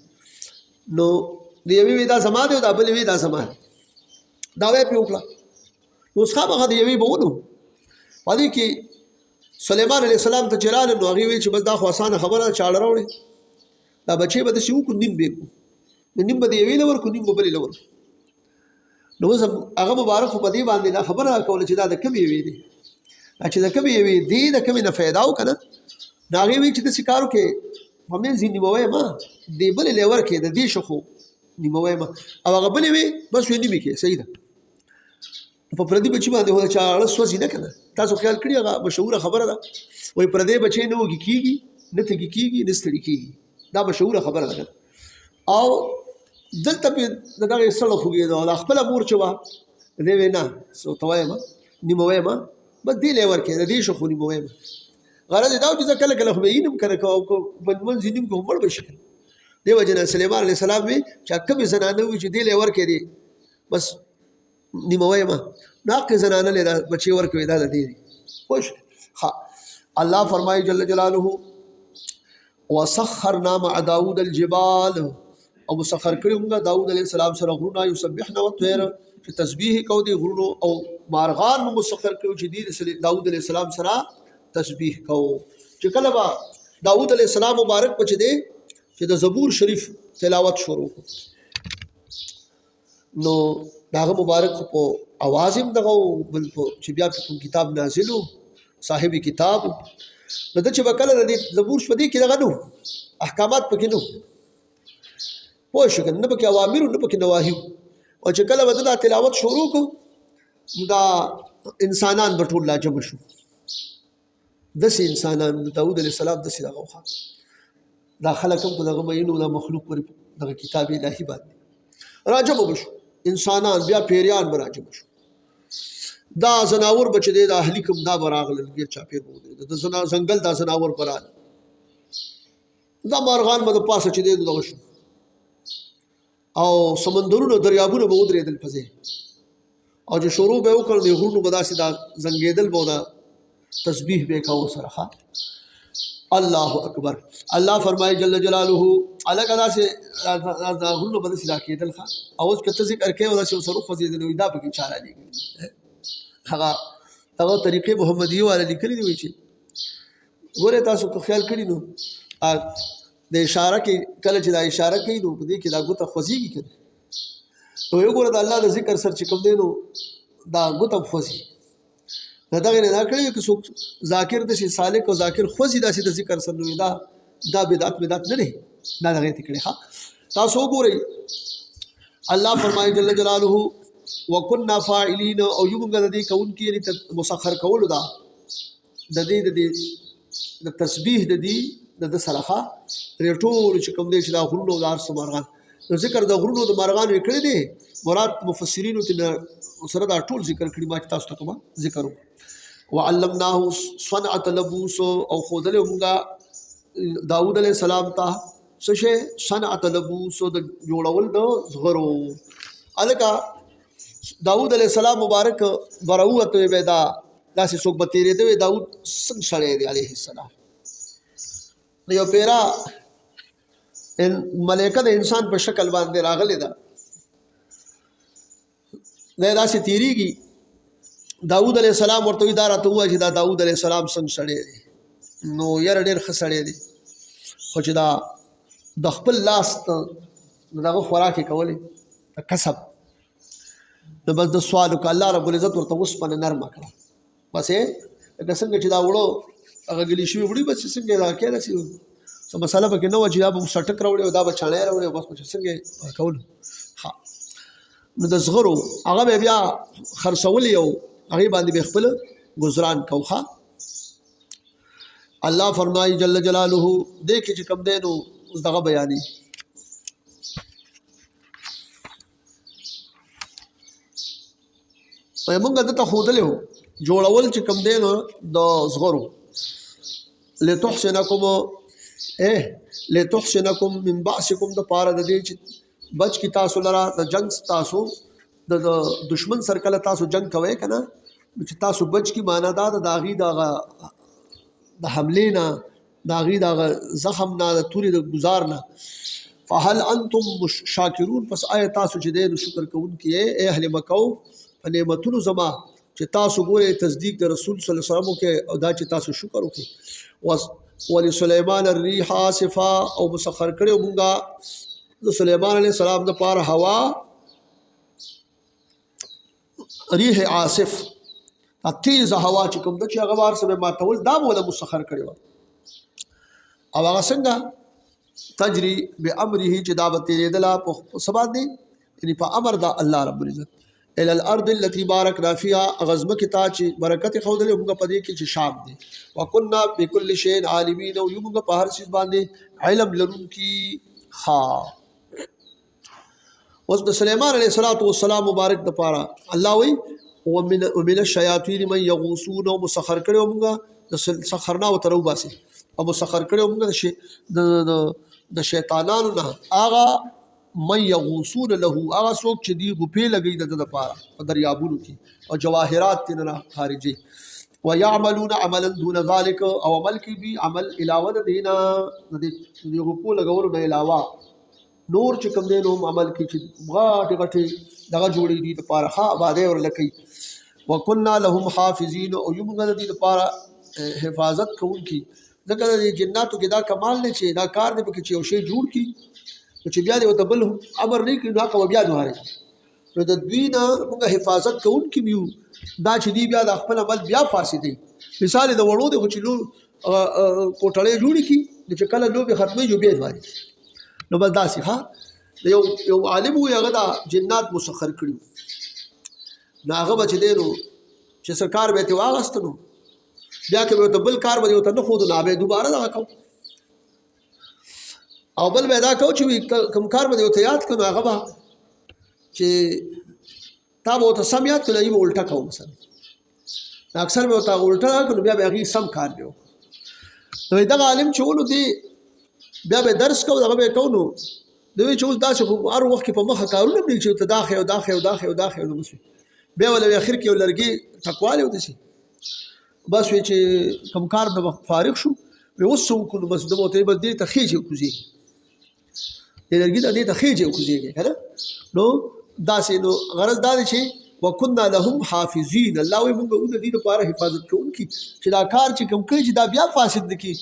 نو د یوې وی دا زما دی او دا بلې وی دا زما دی، دا وی پرې وکړه. نو اوس خامخا د یوې به ونو په دې کې سلیمان علیه السلام ته چې راغله نو هغې وی چې بس دا خو اسانه خبره ده، چاړه راوړې دا بچی به داسې وکړو، نیم به یې کړو، نو نیم به د یوې له ورکړو، نیم به بلې له ورکړو. نو اوس هغه مبارک خو په دې باندې دا خبره کوله چې دا د کومې یوې دی، چې د کومې یوې دی د کومې نه فایده وکړه نه. نو هغې وایي چې داسې کار وکړې همېز یې نیمه وایم دې بلې له ورکړې د دې شخو نیمه وایم او هغه بلې وې بس وې نیمې کې صحیح ده. په پردي بچي باندې هو چا اړه سوځي نه که نه، تاسو خیال کړي هغه مشهوره خبره ده، وایي پردی بچی نه وږي کېږي نه تږي کېږي نه ستړي کېږي، دا مشهوره خبره ده. او دلته پې د دغې سړه خوږېده او دا خپله مور چې وه دې وې نه څه ورته وایم نیمه وایم بس دې له یې ورکړې د دې شخو نیمه وایم. غرض یې دا و چې زه کله کله خو به یې نم که نه او که په لمونځ یې نیم که خو مړ به شي. دې وجې نه سلیمان علیه السلام وی چې کومې زنانه وي چې دې له یې ورکړې دي بس نیمه وایم، نو حقې زنانه له بچې ورکوي دا د دې دي. پوه شوې؟ ښه. الله فرمایي جل جلاله وسخرنا مع داود الجبال، او مسخر کړي موږ داود علیه السلام سره غرونه، یسبحن والطیر چې تسبیح کوي د غرونو، او مارغان مو مسخر کړي چې دې داود علیه السلام سره تسبیح کوو. چې کله به داود علیه السلام مبارک په چې دی چې د زبور شریف تلاوت شروع کړو نو د هغه مبارک په اواز هم دغه بل چې بیا په کوم کتاب نازل و صاحب کتاب نو د چې به کله د زبور شپه دی کې دغه نو احکامات پکې نو پوه شو که نه پکې اوامر نه پکې نواهي او چې کله به دا تلاوت شروع کړو دا انسانان به ټول لاجمع شو. داسې انسانان د داود علیه السلام داسې دغه وخت دا خلک هم په دغه مینو دا مخلوق پورې دغه کتاب الهي باندې راجمع به شو، انسانان بیا پیریان به راجمع شو. دا زناور به چې دی د اهلي کوم دا به راغلل ګیر چاپېر به ودرېده د ځنګل دا زناور به راغلل، دا مارغان به د پاسه چې دی دغه شو او سمندرونه دریابونه به ودرېدل په ځای او چې شروع به یې وکړل د غرونو به داسې دا زنګېدل به دا تسبیح به یې کوو سره. الله اکبر. الله فرمایي جل جلاله هلکه داسې غرونه به داسې راکېدل ښه او اوس که ته ذکر کوې او داسې ورسره وخوځېدل وي دا پکې چا رالېږلي هغه طریقې محمدیه والا لیکلي دي وایي چې ګورې تاسو که خیال کړي نو د اشاره کې کله چې دا اشاره کوي نو په دې کې دا ګوته خوځېږي که نه نو یو ګوره د الله د ذکر سر چې کوم دی نو دا ګوته خوځي د دغې نه دا کړی که څوک ذاکر داسې سالک او ذاکر خوځي داسې د ذکر سر نو دا بدعت نه دی دا دغې ته کړی. ښه تاسو وګورئ الله فرمایي جل جلاله وکنا فاعلین او یو موږ د دې کوونکي یعنې مسخر کولو دا د دې د تسبیح د دې د سره ښه ټول چې کوم دی چې دا غرونو د هر څه مارغان نو ذکر د غرونو د مارغانو یې کړی دی مراد مفسرینو ته سره دا ټول ذکر کړي ما چې تاسو ته کومه ذکر وکړو. وعلمناه صنعة لبوس او ښودلی موږ داود علیه السلام ته څه شی صنعة لبوس د جوړول د زغرو. هلکه داود علیه السلام مبارک به راووت وی به داسې څوک به تېرېده وی داود څنګه سړی دی علیه السلام نو یو پیرا ملایکه د انسان په شکل باندې راغلی ده دا داسې تېرېږي داود علیه السلام ورته وایي دا راته ووایه چې دا داود علیه السلام څنګه سړی دی نو یاره ډېر ښه سړی دی خو چې دا د خپل لاس دغه خوراک یې کولې د کسب نو بس د سوال وکړه الله رب العزت ورته اوسپنه نرمه کړه بس یې لکه څنګه چې دا وړو هغه ګلي شوي وړي بس څنګه دا کې داسې څه مسله پکې نه وه چې دا به سټک راوړي او دا به چڼی راوړي او بس به څنګه کولو. ښه نو د زغرو هغه به بیا خرڅولي او هغې باندې به خپل ګزران کوو. ښه الله فرمایي جل جلاله دې کې چې کوم دی نو اوس دغه بیانې موږ دته ښودلی وو جوړول چې کوم دی نو د زغرو لتحسنکم من بعثکم د پاره د دې چې بچ کی تاسو لره د جنگ تاسو د دشمن سره کله تاسو جنگ کوئ که نه چې تاسو بچ کی معنا دا د داغي د حملې نه داغي د زخم نه د توري د گزار نه فهل انتم شاکرون پس آیا تاسو چې د شکر کوونکي اے اهل مکه په نعمتونو زما چې تاسو ګوره تصدیق د رسول صلی الله علیه وسلم کې او دا چې تاسو شکر وکړي ولسليمان الريح عاصفا او مسخر کړو مونږه د سليمان عليه السلام د پاره هوا ریح عاصف تیز هوا چې کوم د چې هغه وار سره ماتول دا مولا مسخر کړو او هغه څنګه تجري بامره چې دا به تیرېدله په سبا دی یعنی په امر دا الله رب العزت الى الارض التي باركنا فيها غزمه کې تا چې برکت خودلې موږ په دې کې چې شام دي وكنا بكل شيء عالمين او موږ په هر شي باندې علم لرونکي خا اوس د سليمان عليه السلام مبارک د پاره الله وي ومن الشياطين من يغوصون مسخر کړو موږ د سخرنا او ترو باسي او مسخر کړو موږ د شیطانانو نه اغه من یغوصون له هغه څوک چې دی غپې لګي د لپاره په دریابونو کې او جواهرات تنه خارجي ويعملون عملا دون ذلك او عمل کې به عمل علاوه د دینه د غپو لګولو نه علاوه نور چې کوم دینو عمل کې چې غاټ غټي دغه جوړې دي د لپاره ها باندې ور لکې وكنا لهم حافظين او یوم غد دي د لپاره حفاظت کوونکی ځکه د جناتو کې دا کمال نه چې دا کار دی چې یو شی جوړ کی چې بیا دې وته بل امر نه کړي نو هغه بیا دواره نو د دوی نه موږ حفاظت کوونکی یو دا چې دی بیا د خپل عمل بیا فاسدي مثال د وړو د خچلو کوټړې جوړ کی چې کله لوبي ختمي جو بیا دواره نو بس داسې ها یو عالم وي هغه دا جنات مسخر کړي نو هغه بچ دی نو چې سرکار به ته واغستنو بیا که ته بل کار به ته نه خود نه به دوباره دا کو او بل پیدا کو چې کوم کار به ته یاد کړو هغه به چې تا به ته سم یاد کړو یې الټا کوم مثلا اکثر به ته الټا کړو بیا به هغه سم کار دیو نو دا عالم چې ولو دی بیا به درس کو هغه به کو نو دوی چې اوس داسې هر وخت په مخه کارونه نه چې ته داخه او داخه او داخه او داخه نو بیا ول اخر کې ولرګي تقواله ودی بس وی چې کوم کار نه فارغ شو و وسو کو بس دمو ته بس دې ته خېجه کوزي دې دې ته خېجه کوزي کنه نو داسې نو غرض دا چې وکنا لهم حافظین الله وي موږ د دې لپاره حفاظت کوونکی چې دا کار چې کوم کوي چې دا بیا فاسد نکي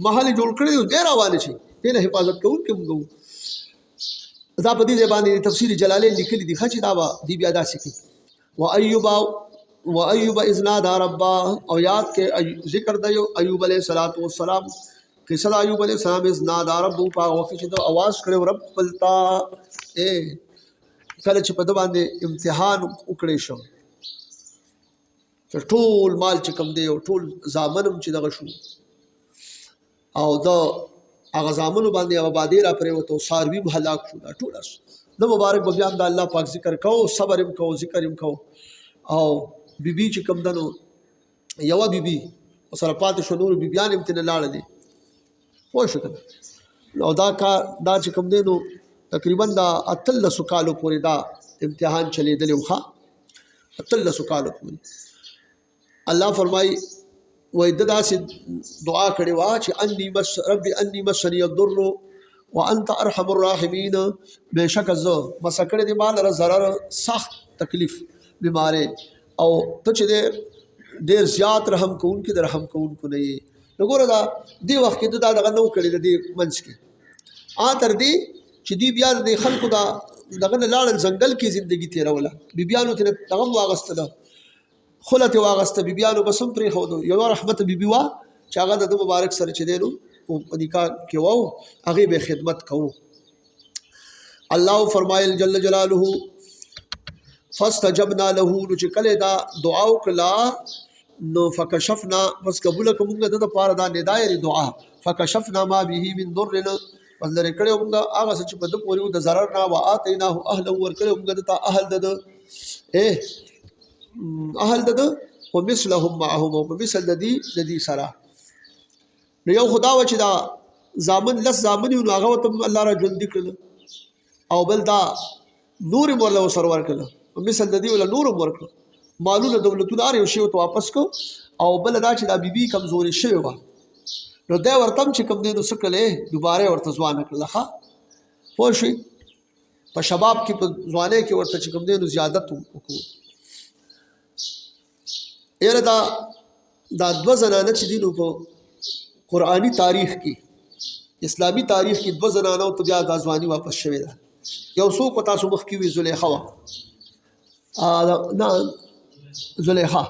محل جوړ کړی دی روانه شي دې حفاظت کوونکی موږ دا په دې باندې تفسیر جلالین لیکلي دي خچ دا دی بیا داسې کی وایوب اذ نادى ربه او یاد کې ذکر دیو ایوب علیہ السلام قصه ایوب علیہ السلام اذ نادى ربه په وخت چې د आवाज کړو رب پلتا اے کله چې په د باندې امتحان وکړې شو چې ټول مال چې کم دی او ټول زامنم چې دغه شو او دا هغه زامنو باندې آبادی را پرې وته ساروی هلاک شو دا ټول نو مبارک به بیا د الله پاک ذکر کو صبر کو ذکر کو او بیبي چې کم دنو یو بیبي او سره پات شو نور بیبيان امتن لاړلې خو شو کنه نو دا چې کم دینو تقریبا دا اتل سکالو پورې دا امتحان چلی دلی وخا اتل سکالو پورې الله فرمای وای ددا سي دعا کړي وا چې اني مس ربي اني مسني الضر وانت ارحم الراحمين بشک زه مسکړه دي مال ضرر سخت تکلیف بیماره او ته چې ډیر زیات رحم کوونکې د رحم کوونکو نه یې وګوره دا دی وخت کې دا دغه نو کړی د دې منځ کې تر دې چې دی بیا د خلکو دا دغه لاړ ځنګل کې ژوندۍ تیروله بیبيانو ته دغه واغسته خلته واغسته بیبيانو بسم پرې خو یو رحمت بیبي وا چې هغه د مبارک سره چې دینو په نکاح کې وو هغه به خدمت کوو الله فرمایل جل جلاله فاستجبنا له نو چې کله دا دعا وکړه نو فکشفنا پس قبول کومګه د پاره دا ندای دعا فکشفنا ما به من ضر پس لري کړه موږ هغه چې په د پوریو د zarar نه واتیناه اهل ور کړه موږ د اهل د اهل د ومثلهم معهم ومثل د دې سره نو یو خدا و چې دا زامن لس زامن نو هغه ته الله را ژوند کړل او بل دا نور مولا سرور کړل مثل د دې ول نور ورکړه مالونه دولتونه هر یو شی ورته واپس کو او بل دا چې دا بیبي کمزوري شوې وه نو دی ورته هم چې کوم دی نو څه کړلی دوباره یې ورته ځوانه کړله ښه پوه شوې په شباب کې په ځوانۍ کې ورته چې کوم دی نو زیادت وکړو یاره دا دوه زنانه چې دي نو په قرآني تاریخ کې اسلامي تاریخ کې دوه زنانو ته بیا دا ځواني واپس شوې ده یو څوک په تاسو مخکې وي زلیخا وه نه زلیخا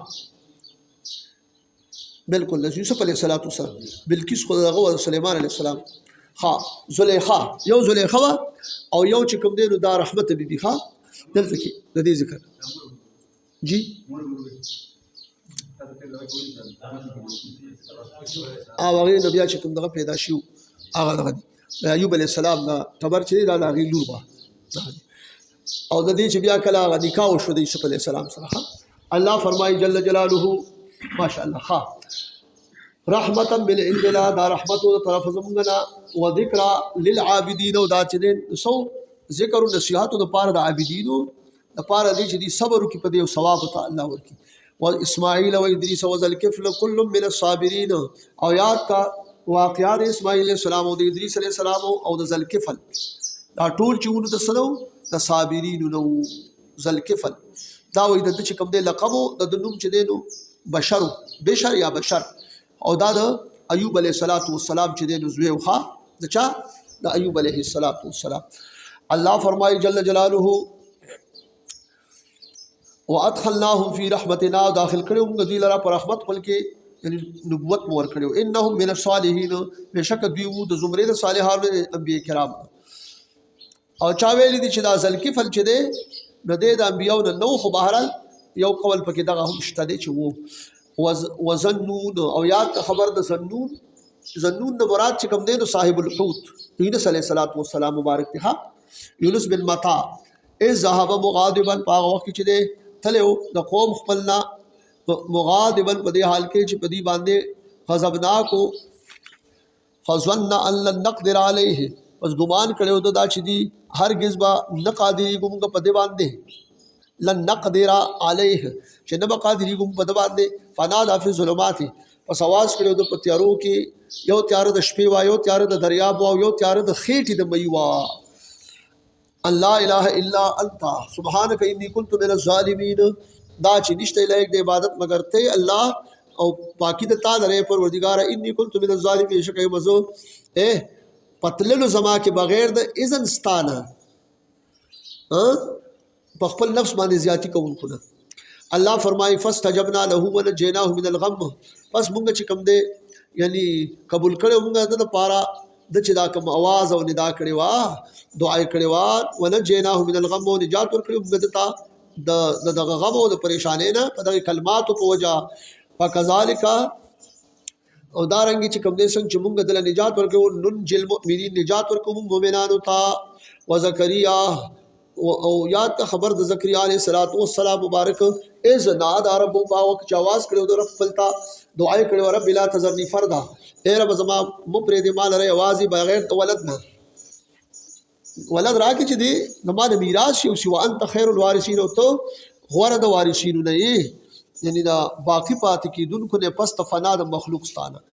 بالکل یوسف علیه السلام بلقیس خو دغه سلیمان علیه السلام ها زلیخا یو زلیخا وه او یو چې کوم دی نو دا رحمت بیبي ښه دلته کې د دې ذکر جی او هغې نه بیا چې کوم دغه پیدا شي هغه دغه دي د ایوب علیه السلام دا ټبر چې دی دا د هغې لور وه او د دې چې بیا کله هغه نکاح وشو د یوسف علیه السلام سره الله فرمایي جل جلاله ماشاء الله ښه رحمتا بالعند لا دا رحمت او طرف زمونږ نه و ذکر للعابدین او دا چې دی سو ذکر او نصیحت د پاره د عابدینو د پاره دی چې دی صبر وکړي په دې او ثواب ته الله ورکړي و اسماعیل و ادریس و ذلکفل کل من الصابرین او یاد کا واقعات اسماعیل علیہ السلام او د ادریس علیہ السلام او د ذلکفل دا ټول چې ونه د سلو د صابرین نو ذلکفل دا وې د چې کوم دی لقب د نوم چې دی نو بشر یا بشر او دا د ایوب علیه السلام چې دی نو زوی وخا د چا د ایوب علیه السلام الله فرمایي جل جلاله وادخلناهم فی رحمتنا داخل کړو موږ دوی لره پر رحمت خپل کې یعنی نبوت مور کړو انهم من الصالحین بشک دوی وو د زمره د صالحانو انبیاء کرام او چا ویل دي چې دا ذلکفل چې دی نو د انبیاو نه نو خو بهرال یو قول پکې دغه هم شته دی چې وو وزنون او یاد خبر د زنون د مراد چې کوم دی نو صاحب الحوت یونس علیه السلام مبارک دی یونس بن متا اذ ذهب مغاضبا په وخت کې چې دی تلو د قوم خپلنا مغاضبا په دې حال کې چې په دې باندې غضبنا کو فظن ان لن نقدر علیه پس ګمان کړو دا چې دی هرگز با نه قادری کوم په دې باندې لن نقدر علیه چې نه بقادری کوم په دې باندې فنادى فی الظلمات پس आवाज کړو د پتیارو کې یو تیار د شپې وا یو تیار د دریاب وا یو تیار د خېټې د مې وا الله اله الا انت سبحانك انی كنت من الظالمین دا چې نشته لایق د عبادت مگر ته الله او پاکی د تا درې پروردگار انی كنت من الظالمین شکه مزو پتللو زما کې بغیر د اذن ستانه په خپل نفس باندې زیاتی کوونکو نه الله فرمایي فاستجبنا له ونجيناه من الغم پس مونږ چې کوم دی یعنی قبول کړو مونږ د پاره د چې دا کوم आवाज او ندا کړي وا دعا کړي وا ونجيناه من الغم او نجات ورکړو مونږ ته د غم او د پریشانې نه په دغه کلماتو په وجه فكذلك او دارنګ چې کوم دې څنګه چې مونږ د نجات ورکو ننجل المؤمنین نجات ورکو مؤمنانو ته وزکریا او یاد کا خبر د زکریا علیہ السلام مبارک از نادى رب باوک جواز کړو د رب فلتا دعا کړو رب لا تذرنی فردا اے رب زما مپرې دې مال لري اوازي بغیر ولد نه ولد راکې چې دې زما د میراث شي او انت خیر الوارثین او ته غوړه د وارثینو نه یعنی دا باقی پاتې کیدونکو نه پس فنا د مخلوق ستانه